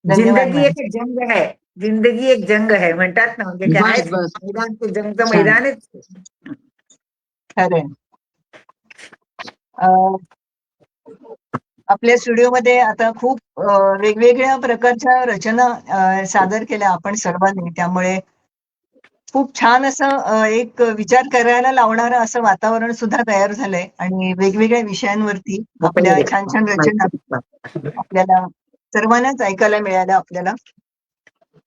धन्यवाद जिंदगी मॅम. एक जंग है, जिंदगी एक जंग है म्हणतात ना, म्हणजे काय बस बस मैदान ते जंगचं छान. मैदानच. खरंय. अं, आपल्या स्टुडिओमध्ये आता खूप वेगवेगळ्या प्रकारच्या रचना सादर केल्या आपण सर्वांनी. त्यामुळे खूप छान असं एक विचार करायला लावणारं असं वातावरण सुद्धा तयार झालंय आणि वेगवेगळ्या विषयांवरती आपल्या छान छान रचना आपल्याला सर्वांनाच ऐकायला मिळाल्या आपल्याला.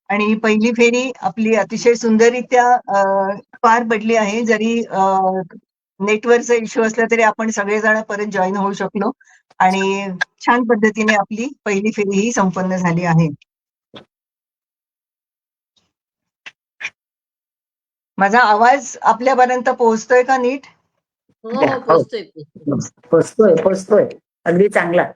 आणि पहिली फेरी आपली अतिशय सुंदररित्या पार पडली आहे. जरी नेटवर्कचा इश्यू असला तरी आपण सगळेजण परत जॉईन होऊ शकलो आणि छान पद्धतीने आपली पहिली फेरी ही संपन्न झाली आहे. माझा आवाज आपल्यापर्यंत पोहोचतोय का नीट? हो हो पोचतोय. पोचतोय अगदी चांगला.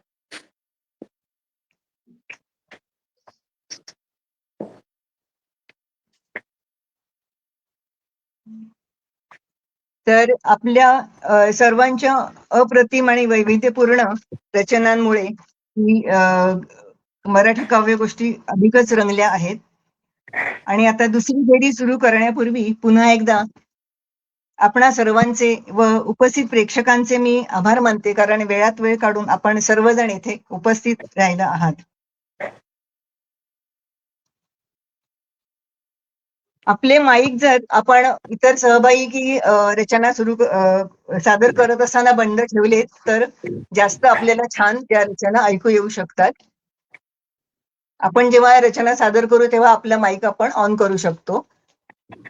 तर आपल्या सर्वांच्या अप्रतिम आणि वैविध्यपूर्ण रचनांमुळे ही मराठी काव्यगोष्टी अधिकच रंगल्या आहेत. आणि आता दुसरी फेरी सुरू करण्यापूर्वी पुन्हा एकदा आपणा सर्वांचे व उपस्थित प्रेक्षकांचे मी आभार मानते, कारण वेळात वेळ काढून आपण सर्वजण येथे उपस्थित राहिला आहात. आपले माईक जर आपण इतर सहभागी रचना सादर करत असताना बंद ठेवले तर जास्त आपल्याला छान त्या रचना ऐकू येऊ शकतात. आपण जेव्हा रचना सादर करू तेव्हा आपला माईक आपण ऑन करू शकतो.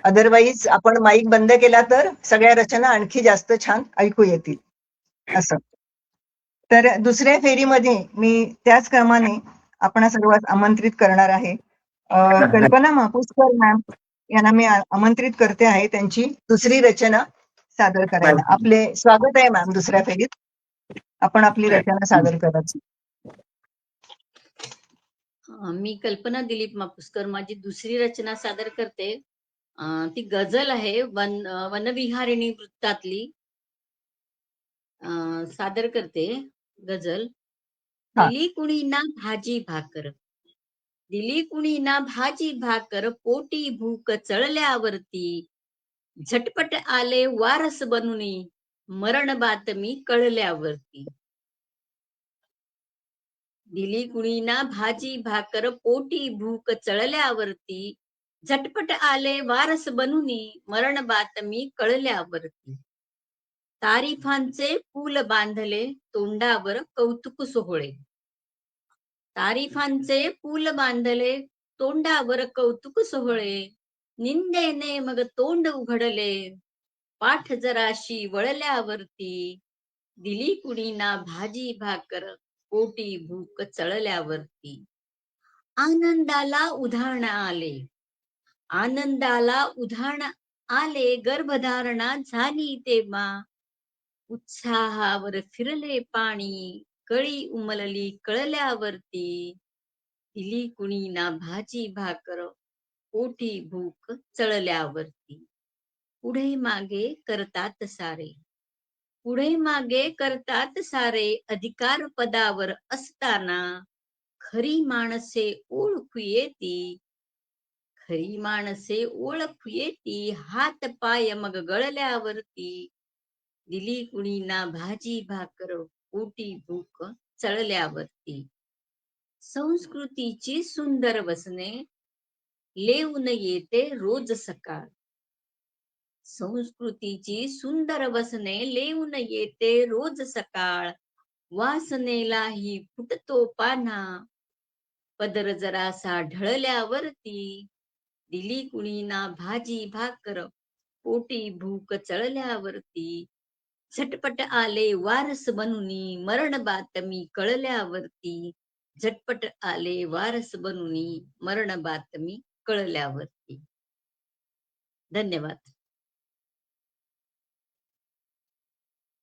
अदरवाईज आपण माईक बंद केला तर सगळ्या रचना आणखी जास्त छान ऐकू येतील असं. तर दुसऱ्या फेरीमध्ये मी त्याच क्रमाने आपणा सर्वांस आमंत्रित करणार आहे. कल्पना मापुसकर मॅम यांना मी आमंत्रित करते आहे त्यांची दुसरी रचना सादर करायला. आपले स्वागत आहे मॅम दुसऱ्या फेरीत. आपण आपली रचना सादर करायची. मी कल्पना दिलीप मापुसकर माझी दुसरी रचना सादर करते. ती गझल आहे वनविहारिणी वृत्तातली. सादर करते गझल. दिली कुणी ना भाजी भाकर, दिली कुणी ना भाजी भाकर, पोटी भूक चळल्यावरती, झटपट आले वारस बनूनी, मरण बातमी कळल्यावरती. दिली कुणी ना भाजी भाकर, पोटी भूक चळल्यावरती, झटपट आले वारस बनूनी, मरण बातमी कळल्यावरती. तारीफांचे पूल बांधले तोंडावर कौतुक सोहळे, तारीफांचे पूल बांधले तोंडावर कौतुक सोहळे, निंदेने मग तोंड उघडले, पाठ जराशी वळल्यावरती, दिली कुणी ना भाजी भाकर, पोटी भूक चळल्यावरती. आनंदाला उधाण आले, आनंदाला उधाण आले, गर्भधारणा झाली तेव्हा, उत्साहावर फिरले पाणी, कळी उमलली कळल्यावरती, दिली कुणी ना भाजी भाकर, पोटी भूक चळल्यावरती. पुढे मागे करतात सारे, पुढे मागे करतात सारे, अधिकार पदावर असताना, खरी माणसे ओळखू येती, खरी माणसे ओळखू येती, हात पाय मग गळल्यावरती, दिली कुणी ना भाजी भाकर, पोटी भूक चळल्यावरती. संस्कृतीची सुंदर वसने लेऊन येते रोज सकाळ, संस्कृतीची सुंदर वसने लेऊन येते रोज सकाळ, वासनेलाही फुटतो पान्हा, पदर जरासा ढळल्यावरती, दिली कुणी ना भाजी भाकर, पोटी भूक चळल्यावरती, झटपट आले वारस बनूनी, मरण बातमी कळल्यावरती, झटपट आले वारस बनूनी, मरण बातमी कळल्यावरती. धन्यवाद.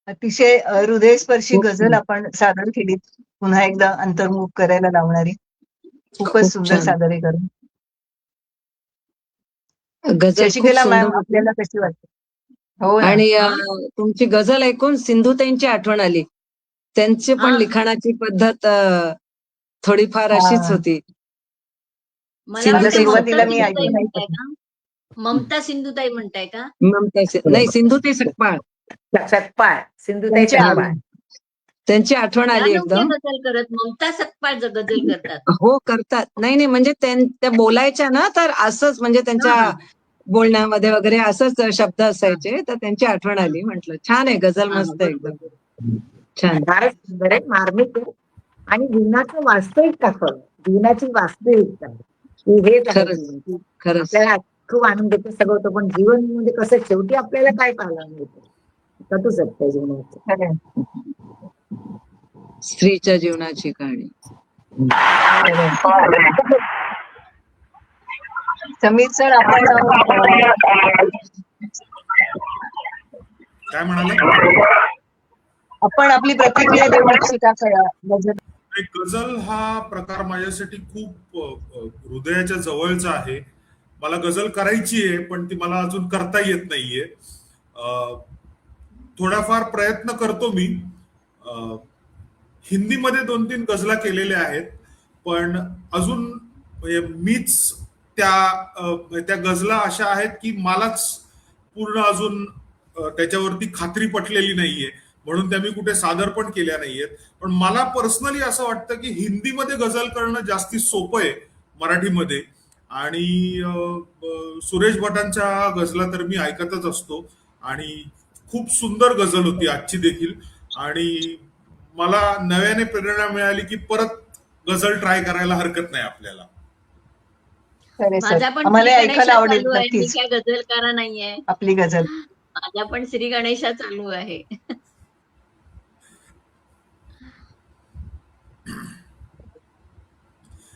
अतिशय हृदयस्पर्शी गझल आपण सादर केली, पुन्हा एकदा अंतर्मुख करायला लावणारी. खूपच खूप सुंदर छान. सादरीकरण. गझल खूप शशिकला सुंदर मॅम होती. आपल्याला कशी वाटते? हो ना. आणि तुमची गझल ऐकून सिंधुताईंची आठवण आली. त्यांची पण हा. लिखाणाची पद्धत थोडीफार अशीच हा. होती. मला माझं वाटतं सिंधुताई ममता सुरुवातीला मी सिंधुताई ऐकून नाही म्हणताय का? ममता सिंधुताई म्हणताय का? नाही, सिंधुताई सकपाळ. सकपाळ, सिंधुताई त्यांच्या सकपाळ. त्यांची आठवण त्या आली नव्हत्या एकदम. गझल करत, ममता सकपाळ गझल करतात. हो, करतात. नाही, म्हणजे त्या बोलायच्या ना, तर असंच म्हणजे त्यांच्या हा. बोलण्यामध्ये वगैरे असंच शब्द हा. असायचे, तर त्यांची आठवण आली. म्हटलं छान आहे गझल, हा, मस्त आहे बरोबर. एकदम छान. फारच सुंदर आहे, मार्मिक आहे. आणि जीवनाचं वास्तविक दाखवलं, जीवनाची वास्तविकता की हेच आहे खरंच जीवन, की खरंच आपल्याला खूप आनंद येतो सगळं होतं, पण जीवन म्हणजे कसं शेवटी आपल्याला काय पाहायला मिळतं, कटू शकतं जीवनाचं. खरंय. स्त्रीच्या जीवनाची कहाणी. खरंय. समीर सर, आपण काय म्हणाला? आपण आपली प्रतिक्रिया देऊ इच्छिता का गझल? गझल हा प्रकार माझ्यासाठी खूप हृदयाच्या जवळचा आहे. मला गझल करायची आहे, पण ती मला अजून करता येत नाहीये. थोडाफार प्रयत्न करतो मी. हिंदीमध्ये 2-3 गझला केलेल्या आहेत, पण अजून म्हणजे मीच त्या गझला अशा आहेत की मलाच पूर्ण अजून त्याच्यावरती खात्री पटलेली नाहीये, म्हणून त्या मी कुठे सादर पण केल्या नाहीयेत. पण मला पर्सनली असं वाटतं की हिंदीमध्ये गझल करणं जास्ती सोपं आहे मराठीमध्ये. आणि सुरेश भटांच्या गझला तर मी ऐकतच असतो, आणि खूप सुंदर गझल होती आजची देखील. आणि मला नव्याने प्रेरणा मिळाली की परत गझल ट्राय करायला हरकत नाही आपल्याला. खरे सर, माझा पण श्री आम्हाला ऐकायला गणेशा आवडेल चालू आहे, मी नक्कीच काय गझलकारा नाहीये. आपली गझल. माझा पण श्री गणेशा चालू आहे.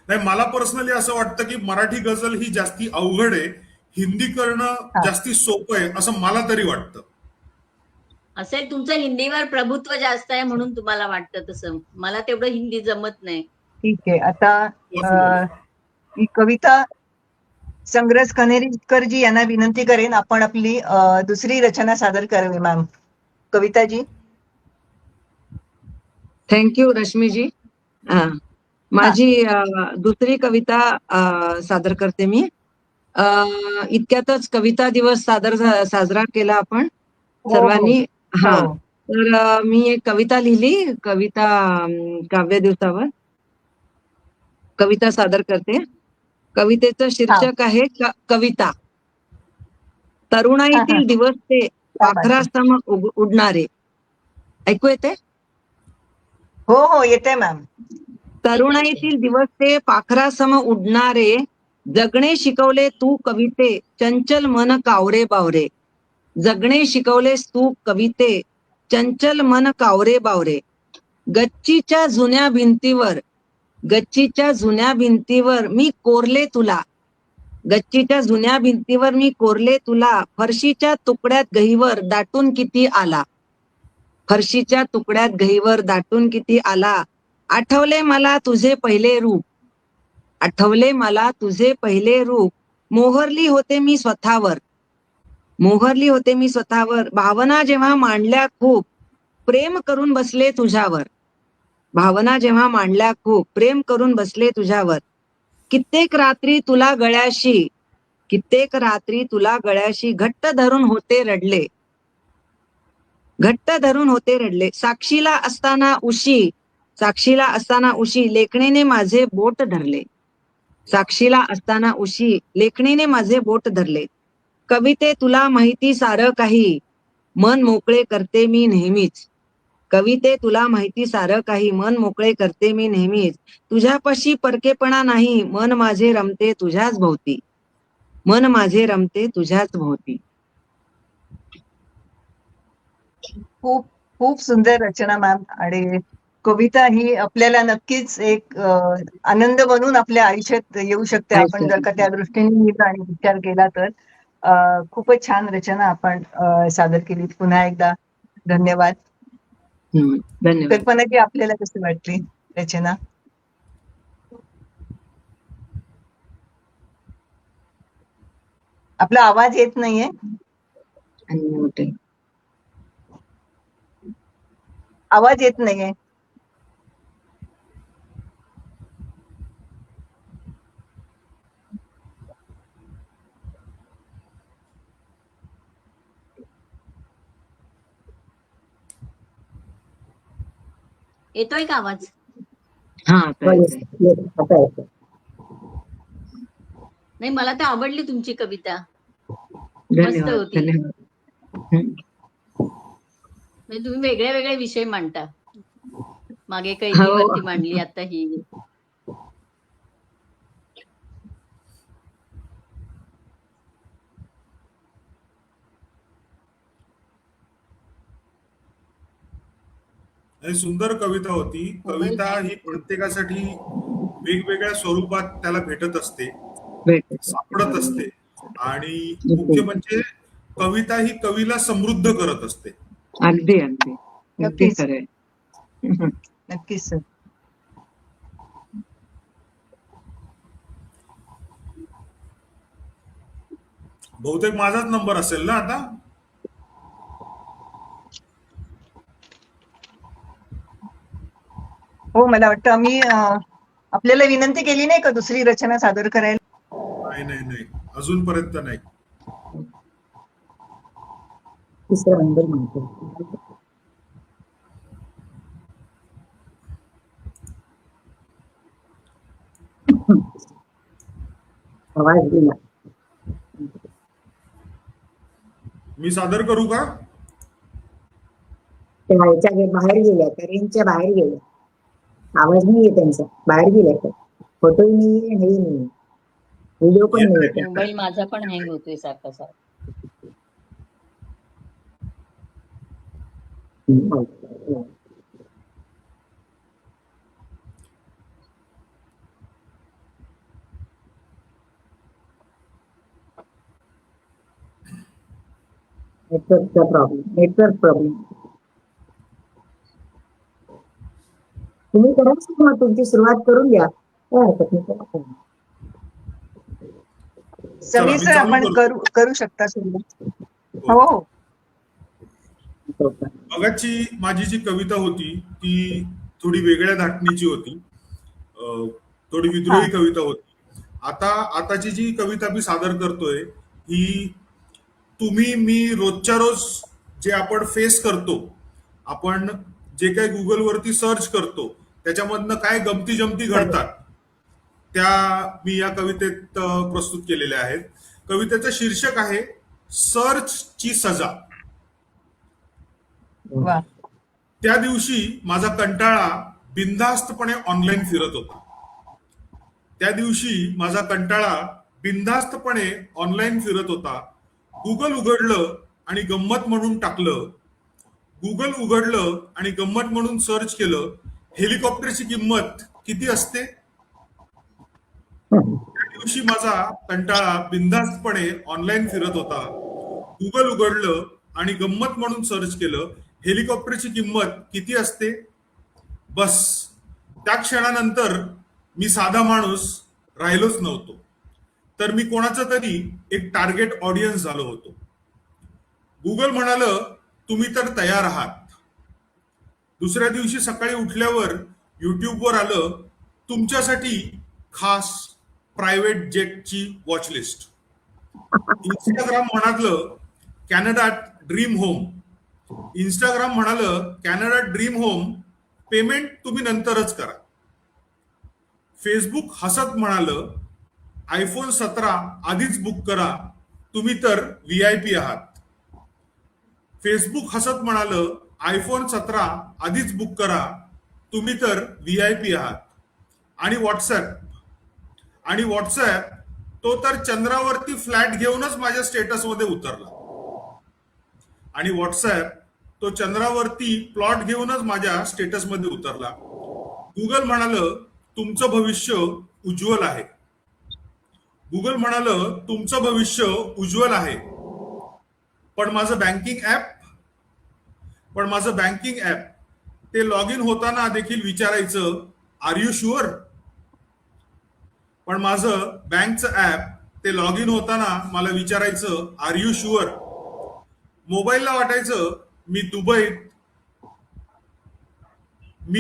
नाही, मला पर्सनली असं वाटतं की मराठी गझल ही जास्ती अवघड आहे, हिंदी करणं हा. जास्ती सोपं आहे असं मला तरी वाटतं. असेल, तुमचं हिंदीवर प्रभुत्व जास्त आहे म्हणून तुम्हाला वाटतं तसं. मला तेवढं हिंदी जमत नाही. ठीक आहे. आता पॉसिबल आहे. ही कविता संग्रज कनेरीकरजी यांना विनंती करेन, आपण आपली दुसरी रचना सादर करावी. मॅम, कविताजी. थँक्यू रश्मीजी. माझी दुसरी कविता सादर करते मी. इतक्यातच कविता दिवस साजरा केला आपण हो हो सर्वांनी. हो. तर मी एक कविता लिहिली, कविता काव्य दिवसावर कविता सादर करते. कवितेचं हा शीर्षक आहे कविता. हा तरुणाईतील दिवस ते काय बात आहे. पाखरासम उडणारे. ऐकू येते? हो हो, येते मॅम. तरुणाईतील दिवस ते पाखरासम उडणारे, जगणे शिकवले तू कविते, चंचल मन कावरे बावरे. जगणे शिकवलेस तू कविते, चंचल मन कावरे बावरे. गच्चीच्या जुन्या भिंतीवर, गच्चीच्या जुन्या भिंतीवर मी कोरले तुला. गच्चीच्या जुन्या भिंतीवर मी कोरले तुला, फरशीच्या तुकड्यात गहीवर दाटून किती आला. फरशीच्या तुकड्यात गहीवर दाटून किती आला. आठवले मला तुझे पहिले रूप, आठवले मला तुझे पहिले रूप. मोहरली होते मी स्वतःवर, मोहरली होते मी स्वतःवर. भावना जेव्हा मांडल्या खूप, प्रेम करून बसले तुझ्यावर. भावना जेव्हा मांडल्या खूप, प्रेम करून बसले तुझ्यावर. कित्येक रात्री तुला गळ्याशी, कित्येक रात्री तुला गळ्याशी घट्ट धरून होते रडले, घट्ट धरून होते रडले. साक्षीला असताना उशी, साक्षीला असताना उशी लेखणीने माझे बोट धरले. साक्षीला असताना उशी लेखणीने माझे बोट धरले. कविते तुला माहिती सारं काही, मन मोकळे करते मी नेहमीच. कविते तुला माहिती सारं काही, मन मोकळे करते मी नेहमीच. तुझ्यापाशी परकेपणा नाही, मन माझे रमते तुझ्याच भोवती, मन माझे रमते तुझ्याच भोवती. खूप खूप सुंदर रचना मॅम. आणि कविता ही आपल्याला नक्कीच एक आनंद बनून आपल्या आयुष्यात येऊ शकते, आपण जर का त्या दृष्टीने लिहिलं आणि विचार केला तर. खूपच छान रचना आपण सादर केली. पुन्हा एकदा धन्यवाद. धन्यवाद. कल्पनाजी, आपल्याला कशी वाटली रचना? आपला आवाज येत नाहीये. Unmuted. आवाज येत नाहीये. येतोय का आवाज? हा आता हो, येतोय. yes, yes, आता येतोय. नाही, मला तर आवडली तुमची कविता. मस्त धन्यवाद होती. धन्यवाद. म्हणजे तुम्ही वेगळे वेगळे विषय मांडता. मागे कैदीवरती मांडली, आता ही. आणि सुंदर कविता होती. कविता ही प्रत्येकासाठी वेगवेगळ्या स्वरूपात त्याला भेटत असते, भेट. सापडत असते. आणि मुख्य म्हणजे कविता ही कवीला समृद्ध करत असते. अगदी अगदी अगदी नक्कीच. खरंय. नक्कीच सर. बहुतेक माझाच नंबर असेल ना आता. हो, मला वाटतं आम्ही आपल्याला विनंती केली नाही का दुसरी रचना सादर करायला? नाही नाही नाही, अजूनपर्यंत नाही. तिसरा नंबर म्हणतो. आवाज दिला. मी सादर करू का? ते बाहेर गेल्या, रेंजच्या बाहेर गेल्या. आवाज नाही येत त्यांचा, बाहेर गेल्या. तर फोटोही नाहीये, हेही नाहीये, व्हिडिओ पण नाही येत. मोबाईल माझा पण हँग होतोय सारखा सारखा. नेटवर्कचा प्रॉब्लेम, नेटवर्क प्रॉब्लेम. तुम्ही करायचं मग, तुमची सुरुवात करून घ्या, काय हरकत नाही. करा. समीर मी सर, चालू आपण करतो. करू शकता सुरुवात. हो हो. मगाची माझी जी कविता होती ती थोडी वेगळ्या धाटणीची होती, थोडी विद्रोही कविता होती. आताची जी कविता मी सादर करतोय ही तुम्ही मी रोजच्या रोज जे आपण फेस करतो, आपण जे काही गुगलवरती सर्च करतो त्याच्यामधनं काय गमती जमती घडतात त्या मी या कवितेत प्रस्तुत केलेल्या आहेत. कवितेचं शीर्षक आहे सर्चची सजा. वा. त्या दिवशी माझा कंटाळा बिनधास्तपणे ऑनलाईन फिरत होता. त्या दिवशी माझा कंटाळा बिनधास्तपणे ऑनलाईन फिरत होता. गुगल उघडलं आणि गंमत म्हणून टाकलं. गुगल उघडलं आणि गंमत म्हणून सर्च केलं, हेलिकॉप्टरची किंमत किती असते. त्या दिवशी माझा कंटाळा बिनधास्तपणे ऑनलाईन फिरत होता. गुगल उघडलं आणि गंमत म्हणून सर्च केलं, हेलिकॉप्टरची किंमत किती असते. बस त्या क्षणानंतर मी साधा माणूस राहिलोच नव्हतो, तर मी कोणाचा तरी एक टार्गेट ऑडियन्स झालो होतो. गुगल म्हणालं, तुम्ही तर तयार आहात. दुसऱ्या दिवशी सकाळी उठल्यावर युट्यूबवर आलं, तुमच्यासाठी खास प्रायव्हेट जेटची वॉचलिस्ट. इंस्टाग्राम म्हणालं, कॅनडा ड्रीम होम. इंस्टाग्राम म्हणालं, कॅनडा ड्रीम होम पेमेंट तुम्ही नंतरच करा. फेसबुक हसत म्हणालं, आयफोन 17 आधीच बुक करा, तुम्ही तर VIP आहात. फेसबुक हसत म्हणालं, आयफोन 17 आधीच बुक करा, तुम्ही तर VIP आहात. आणि व्हॉट्सॲप तो तर चंद्रावरती फ्लॅट घेऊनच माझ्या स्टेटसमध्ये उतरला. आणि व्हॉट्सॲप तो चंद्रावरती प्लॉट घेऊनच माझ्या स्टेटसमध्ये उतरला. गुगल म्हणालं, तुमचं भविष्य उज्ज्वल आहे. गुगल म्हणालं, तुमचं भविष्य उज्ज्वल आहे. पण माझं बँकिंग ऍप ते लॉग इन होताना देखील विचारायचं, आर यू शुअर. पण माझं बँकचं ऍप ते लॉग इन होताना मला विचारायचं आर यू शुअर. मोबाईलला वाटायचं मी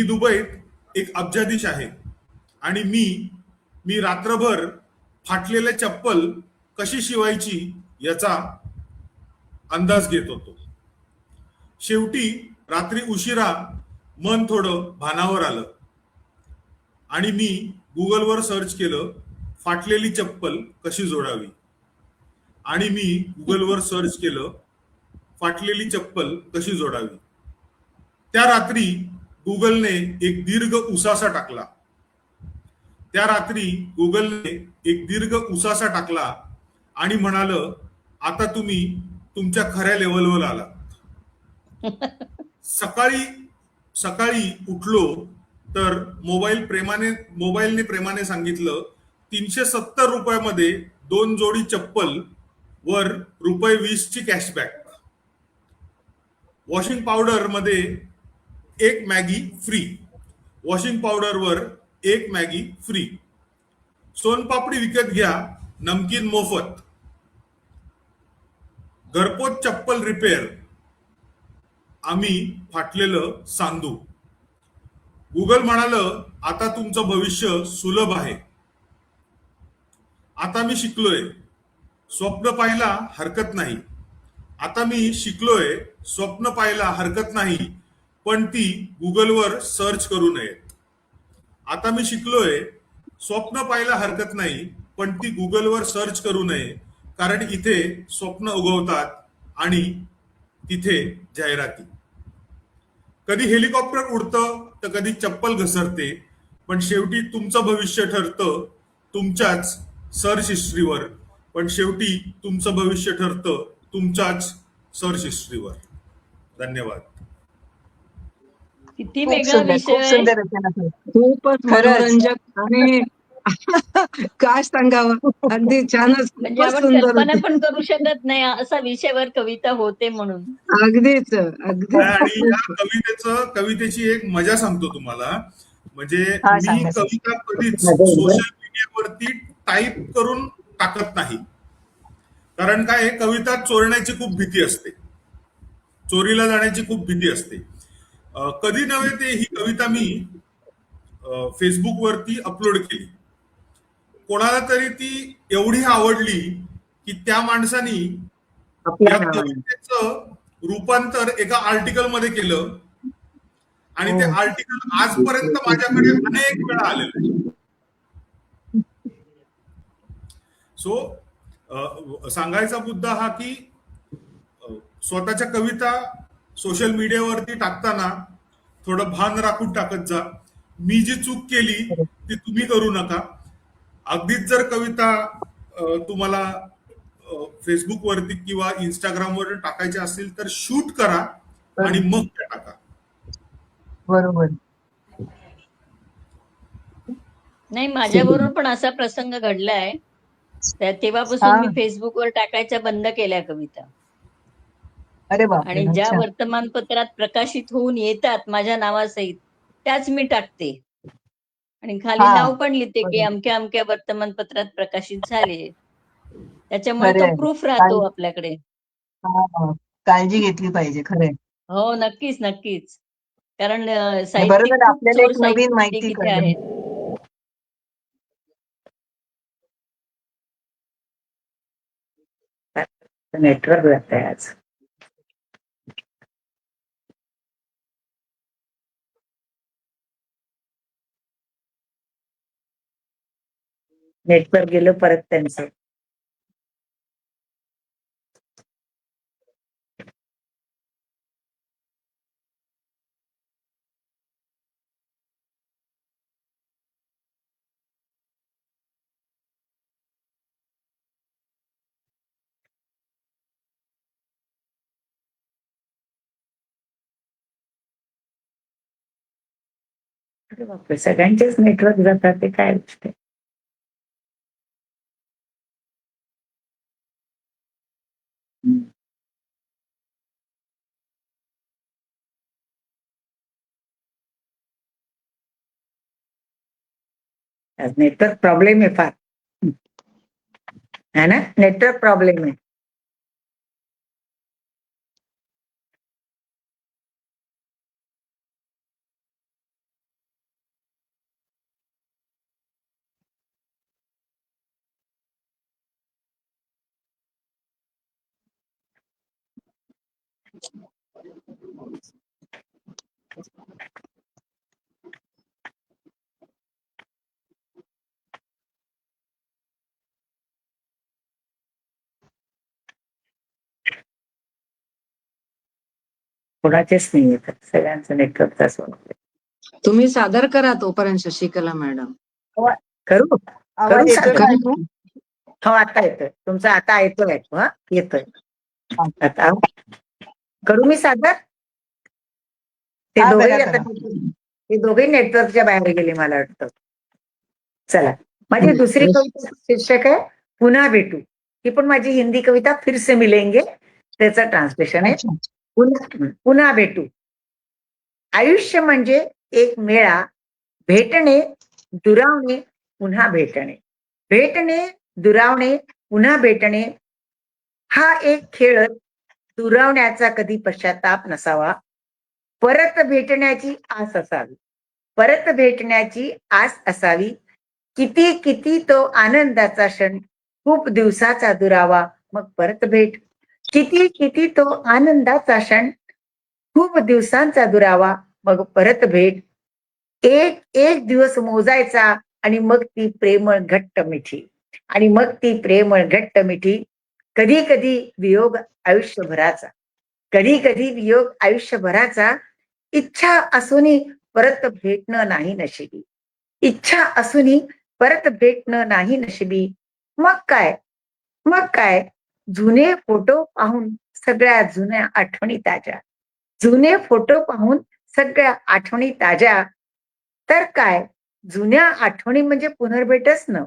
दुबईत एक अब्जाधीश आहे आणि मी रात्रभर फाटलेले चप्पल कशी शिवायची याचा अंदाज घेत होतो. शेवटी रात्री उशिरा मन थोडं भानावर आलं आणि मी गुगलवर सर्च केलं फाटलेली चप्पल कशी जोडावी. आणि मी गुगलवर सर्च केलं फाटलेली चप्पल कशी जोडावी. त्या रात्री गुगलने एक दीर्घ उसासा टाकला. आणि म्हणाल आता तुम्ही तुमच्या खऱ्या लेवलवर आला. सकाळी उठलो तर मोबाईलने प्रेमाने सांगितलं 370 रुपयामध्ये 2 जोडी चप्पल वर ₹20 ची कॅशबॅक. वॉशिंग पावडर मध्ये 1 मॅगी फ्री. वॉशिंग पावडरवर 1 मॅगी फ्री. सोनपापडी विकत घ्या, नमकीन मोफत. घरपोच चप्पल रिपेअर, आम्ही फाटलेलं सांधू. गुगल म्हणाल आता तुमचं भविष्य सुलभ आहे. आता मी शिकलोय स्वप्न पाहायला हरकत नाही, पण ती गुगलवर सर्च करू नयेत. आता मी शिकलोय स्वप्न पाहायला हरकत नाही, पण ती गुगलवर सर्च करू नये, कारण इथे स्वप्न उगवतात आणि तिथे जाहिराती. कधी हेलिकॉप्टर उडतं तर कधी चप्पल घसरते, पण शेवटी तुमचं भविष्य ठरतं तुमच्याच सर्च हिस्ट्रीवर. धन्यवाद. किती खूप वेगळा सुंदर, खूप विषय आहे. सुंदर रचना सर. खूपच खरंच. मनोरंजक आणि काय सांगावं, अगदी छानच, म्हणजे खूपच आपण सुंदर कल्पना होती. पण करू शकत नाही असा विषयावर कविता होते म्हणून. अगदीच आणि या कवितेची एक मजा सांगतो तुम्हाला. म्हणजे हा, मी सांगा सर. कविता कधीच मजा येईल बरं. सोशल मीडियावरती टाईप करून टाकत नाही. कारण काय आहे, कविता चोरण्याची खूप भीती असते, चोरीला जाण्याची खूप भीती असते. कधी नव्हे ते ही कविता मी फेसबुकवरती अपलोड केली. कोणाला तरी ती एवढी आवडली की त्या माणसानी आपल्या या नावाने. कवितेचं रूपांतर एका आर्टिकल मध्ये केलं आणि ते हो. आर्टिकल आजपर्यंत माझ्याकडे अनेक वेळा आलेलं आहे. सो सांगायचा मुद्दा हा की स्वतःच्या कविता सोशल मीडियावरती टाकताना थोडं भान राखून टाकत जा. मी जी चूक केली ती तुम्ही करू नका. अगदीच जर कविता तुम्हाला फेसबुक वरती किंवा इंस्टाग्राम वर टाकायच्या असतील तर शूट करा आणि मग त्या टाका. बरोबर. नाही, माझ्याबरोबर पण असा प्रसंग घडलाय. तेव्हापासून मी हा. फेसबुकवर टाकायच्या बंद केल्या कविता. अरे बापरे, आणि ज्या अच्छा. वर्तमानपत्रात प्रकाशित होऊन येतात माझ्या नावासहित त्याच मी टाकते. आणि खाली हा, नाव पण लिहिते की बरोबर. अमक्या अमक्या वर्तमानपत्रात प्रकाशित झाले. त्याच्यामुळे खरे तो आहे. प्रूफ राहतो आपल्याकडे. हा, काळजी घेतली पाहिजे, खरंय. हो, नक्कीच नक्कीच. कारण आणि साहित्यिक बरोबर, खूप आपल्याला चोर एक नवीन साहित्यिक माहिती इथे कळली. आहेत. नेटवर्क जात आहे आज. नेटवर्क गेलं परत त्यांचं. अरे बापरे, सगळ्यांचेच नेटवर्क जातात, ते काय गोष्ट आहे. आज नेटवर्क प्रॉब्लेम आहे फार. है ना, नेटवर्क प्रॉब्लेम आहे. कोणाचेच नाही येत, सगळ्यांचं नेटवर्कचा सोडून. तुम्ही सादर करा तोपर्यंत शशिकला मॅडम. करू आवाज येतोय सादर? का? हो, आता येतोय तुमचा, आता येतोय. हा, येतोय आता. करू मी सादर? ते हा, दोघेही करा, आता, करा. ते दोघेही नेटवर्कच्या बाहेर गेले मला वाटतं. चला, माझी दुसरी कविता शीर्षक आहे पुन्हा भेटू. ही पण माझी हिंदी कविता फिर से मिलेंगे, त्याचं ट्रान्सलेशन आहे. अच्छा. पुन्हा भेटू. आयुष्य म्हणजे एक मेळा, भेटणे, दुरावणे, पुन्हा भेटणे. भेटणे, दुरावणे, पुन्हा भेटणे हा एक खेळ. दुरावण्याचा कधी पश्चाताप नसावा, परत भेटण्याची आस असावी. परत भेटण्याची आस असावी. किती किती तो आनंदाचा क्षण, खूप दिवसाचा दुरावा, मग परत भेट. किती किती तो आनंदाचा क्षण, खूप दिवसांचा दुरावा, मग परत भेट. एक एक दिवस मोजायचा आणि मग ती प्रेमळ घट्ट मिठी. आणि मग ती प्रेमळ घट्ट मिठी. कधी कधी वियोग आयुष्यभराचा. कधी कधी वियोग आयुष्यभराचा. इच्छा असूनही परत भेटणं नाही नशिबी. इच्छा असूनही परत भेटणं नाही नशिबी. मग काय, मग काय, जुने फोटो पाहून सगळ्या जुन्या आठवणी ताज्या. जुने फोटो पाहून सगळ्या आठवणी ताज्या. तर काय, जुन्या आठवणी म्हणजे पुनर्भेटच ना.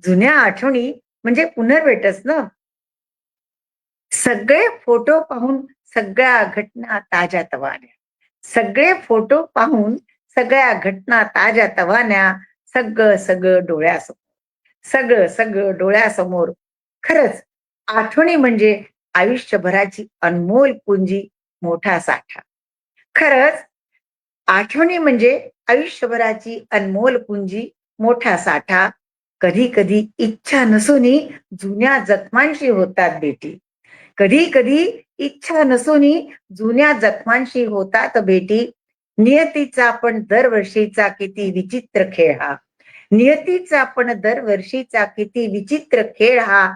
जुन्या आठवणी म्हणजे पुनर्भेटच ना. सगळे फोटो पाहून सगळ्या घटना ताज्या तवान्या. सगळे फोटो पाहून सगळ्या घटना ताज्या तवान्या. सगळं सगळं डोळ्यासमोर. सगळं सगळं डोळ्यासमोर. खरंच आठवणी म्हणजे आयुष्यभराची अनमोल पुंजी, मोठा साठा. खरंच आठवणी म्हणजे आयुष्यभराची अनमोल पुंजी, मोठा साठा. कधी कधी इच्छा नसूनही जुन्या जखमांशी होतात भेटी. कधी कधी इच्छा नसूनही जुन्या जखमांशी होतात भेटी. नियतीचा पण दरवर्षीचा किती विचित्र खेळ हा. नियतीचा पण दरवर्षीचा किती विचित्र खेळ हा.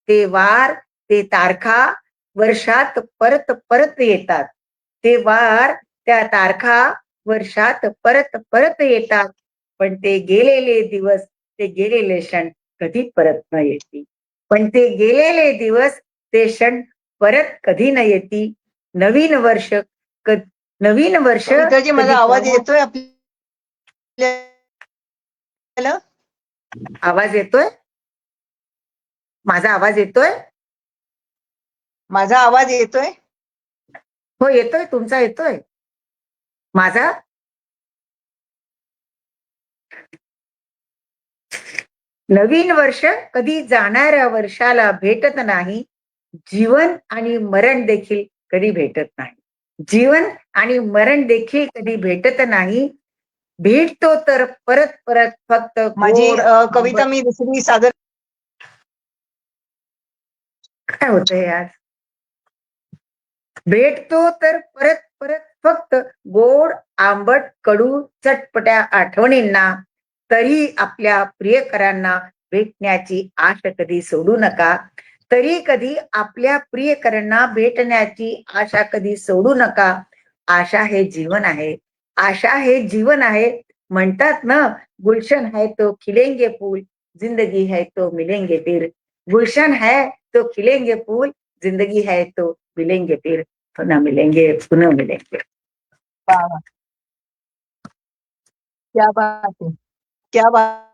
ते वार, ते तारखा वर्षात परत परत येतात. ते वार, त्या तारखा वर्षात परत परत येतात. पण ते गेलेले दिवस, ते गेलेले क्षण कधी परत न येतील. पण ते गेलेले दिवस, ते क्षण परत कधी न येती. नवीन वर्ष, नवीन वर्ष कविताजी, माझा कधी आवाज परत- येतोय आपल्याला? आवाज येतोय? माझा आवाज येतोय? माझा आवाज येतोय? हो, येतोय. तुमचा येतोय? माझा? नवीन वर्ष कधी जाणाऱ्या वर्षाला भेटत नाही. जीवन आणि मरण देखील कधी भेटत नाही. जीवन आणि मरण देखील कधी भेटत नाही. भेटतो तर परत परत फक्त माझी गोड कविता मी दुसरी सादर. काय होतंय आज? भेटतो तर परत परत फक्त गोड आंबट कडू चटपट्या आठवणींना. तरी आपल्या प्रियकरांना भेटण्याची आश कधी सोडू नका. तरी कधी आपल्या प्रियकरांना भेटण्याची आशा कधी सोडू नका. आशा हे जीवन आहे. आशा हे जीवन आहे. म्हणतात ना, गुलशन है तो खिलेंगे फूल, जिंदगी है तो मिलेंगे फिर. गुलशन है तो खिलेंगे फूल, जिंदगी है तो मिलेंगे फिर. पुन्हा मिलेंगे, पुन्हा मिलेंगे. क्या बात आहे, क्या बात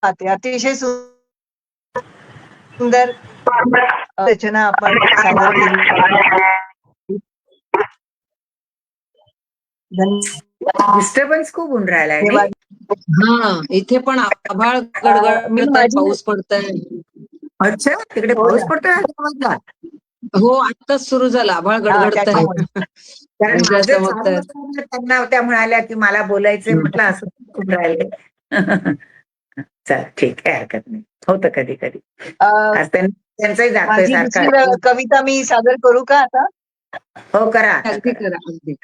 आहे. अतिशय सुंदर रचना आपण सादर केली. डिस्टर्बन्स खूप होऊन राहिलाय नाही? धन्यवाद. हा, इथे पण आभाळ मी गडगडतंय, माझी पाऊस पडतंय. अच्छा, तिकडे हो पाऊस ना. पडतोय हैदराबादला? हो, आत्ताच सुरू झाला. आभाळ गडगडतंय. त्याच्यामुळे कारण विजा माझं चालू चमकतायत. असताना त्यांना त्या म्हणाल्या की मला बोलायचंय, म्हटलं असं खूप राहिले. चल ठीक आहे, हरकत नाही, होतं कधी कधी. अं, आज त्यांचाही जातोय माझी सारखा. दुसरी कविता मी सादर करू का आता? हो, करा आता अगदी करा. करा, अगदी.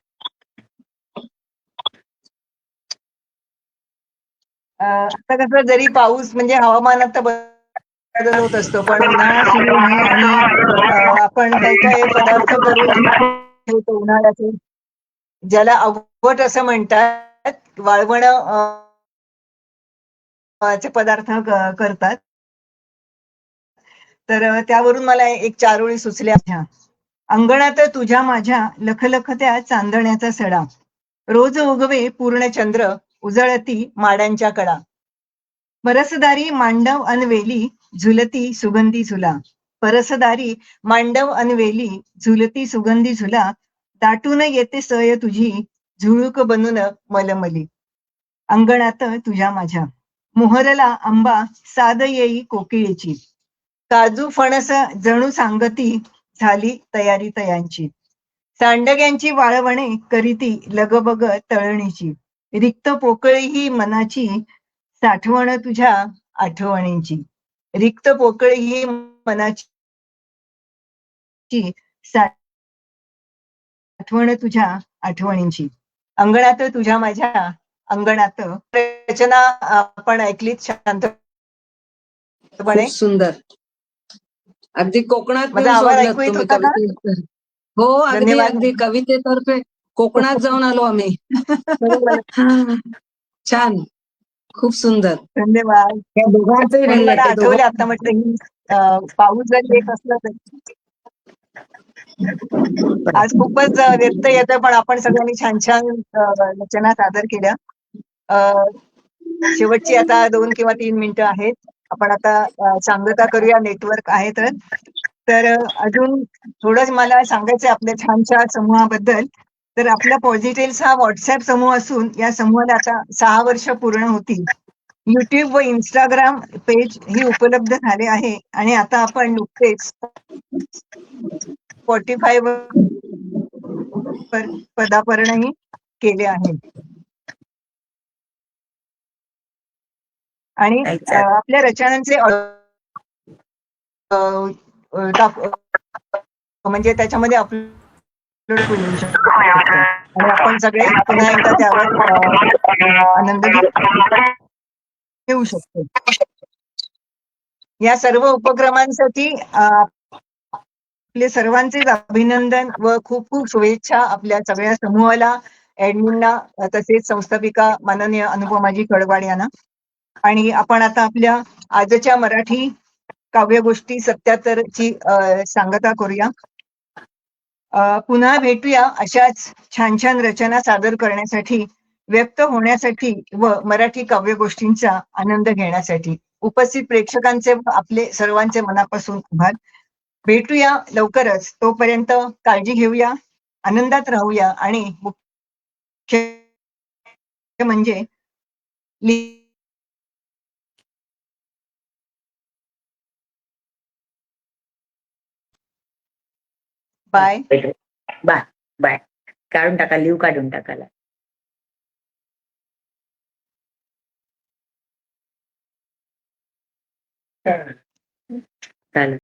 आता कसं जरी पाऊस म्हणजे हवामानात तर बदल होत असतो, पण उन्हाळा सुरू आहे आणि आपण काही काही पदार्थ करून ठेवतो उन्हाळ्याचे, ज्याला आंबट असं म्हणतात. वाळवण चे पदार्थ करतात. तर त्यावरून मला एक चार ओळी सुचल्या होत्या. अंगणात तुझ्या माझ्या लखलखत्या चांदण्याचा सडा, रोज उगवे पूर्ण चंद्र, उजळती माडांच्या कडा. परसदारी मांडव अनवेली, झुलती सुगंधी झुला. परसदारी मांडव अनवेली, झुलती सुगंधी झुला. दाटून येते सय तुझी, झुळूक बनून मलमली. अंगणात तुझ्या माझ्या मोहरला आंबा, साद येई कोकिळेची. काजू फणस जणू सांगती, झाली तयारी तयांची. सांडग्यांची वाळवणे करीती लगबग तळणीची. रिक्त पोकळी ही मनाची, साठवण तुझ्या आठवणींची. रिक्त पोकळी ही मनाची, साठवण तुझ्या आठवणींची. अंगणात तुझ्या माझ्या अंगणात. रचना आपण ऐकलीत शांतपणे. खूप सुंदर. अगदी कोकणात माझा नेऊन आवाज सोडलं ऐकू येत तुम्ही होता का? कविते. हो, अगदी धन्यवाद. अगदी कवितेतर्फे कोकणात जाऊन आलो आम्ही. बरोबर. छान, खूप सुंदर. धन्यवाद. त्या दोघांचंही म्हणून नाही आहे, मला ते आठवलं दोघं. आता, म्हटलं ही पाऊस जरी येत असला तरी आज खूपच व्यत्यय येतोय, पण आपण सगळ्यांनी छान छान रचना सादर केल्या. शेवटची आता 2 किंवा 3 मिनिटं आहेत. आपण आता सांगता करूया, नेटवर्क आहे तर. तर अजून थोडंच मला सांगायचंय आपल्या छानशा समूहाबद्दल. तर आपला पॉझिटिव्ह हा व्हॉट्सअप समूह असून या समूहाला आता 6 वर्ष पूर्ण होतील. YouTube व Instagram पेज ही उपलब्ध झाले आहे आणि आता आपण नुकतेच Spotify वर पदार्पणही केले आहे. आणि नाही चालेल. आपल्या रचनांचे म्हणजे त्याच्यामध्ये अपलोड होऊ शकतं आणि आपण सगळे पुन्हा एकदा त्यावर आनंद घेऊ शकतो. या सर्व उपक्रमांसाठी आपले सर्वांचेच अभिनंदन व खूप खूप शुभेच्छा आपल्या सगळ्या समूहाला, ऍडमिनना, तसेच संस्थापिका माननीय अनुपमाजी खडवाड यांना. आणि आपण आता आपल्या आजच्या मराठी काव्यगोष्टी 77 ची सांगता करूया. पुन्हा भेटूया अशाच छान छान रचना सादर करण्यासाठी, व्यक्त होण्यासाठी व मराठी काव्यगोष्टींचा आनंद घेण्यासाठी. उपस्थित प्रेक्षकांचे आपले सर्वांचे मनापासून आभार. भेटूया लवकरच. तोपर्यंत काळजी घेऊया, आनंदात राहूया आणि मुख्य म्हणजे बाय. Bye bye. काढून टाका, लिव्ह काढून टाकायला. चालेल.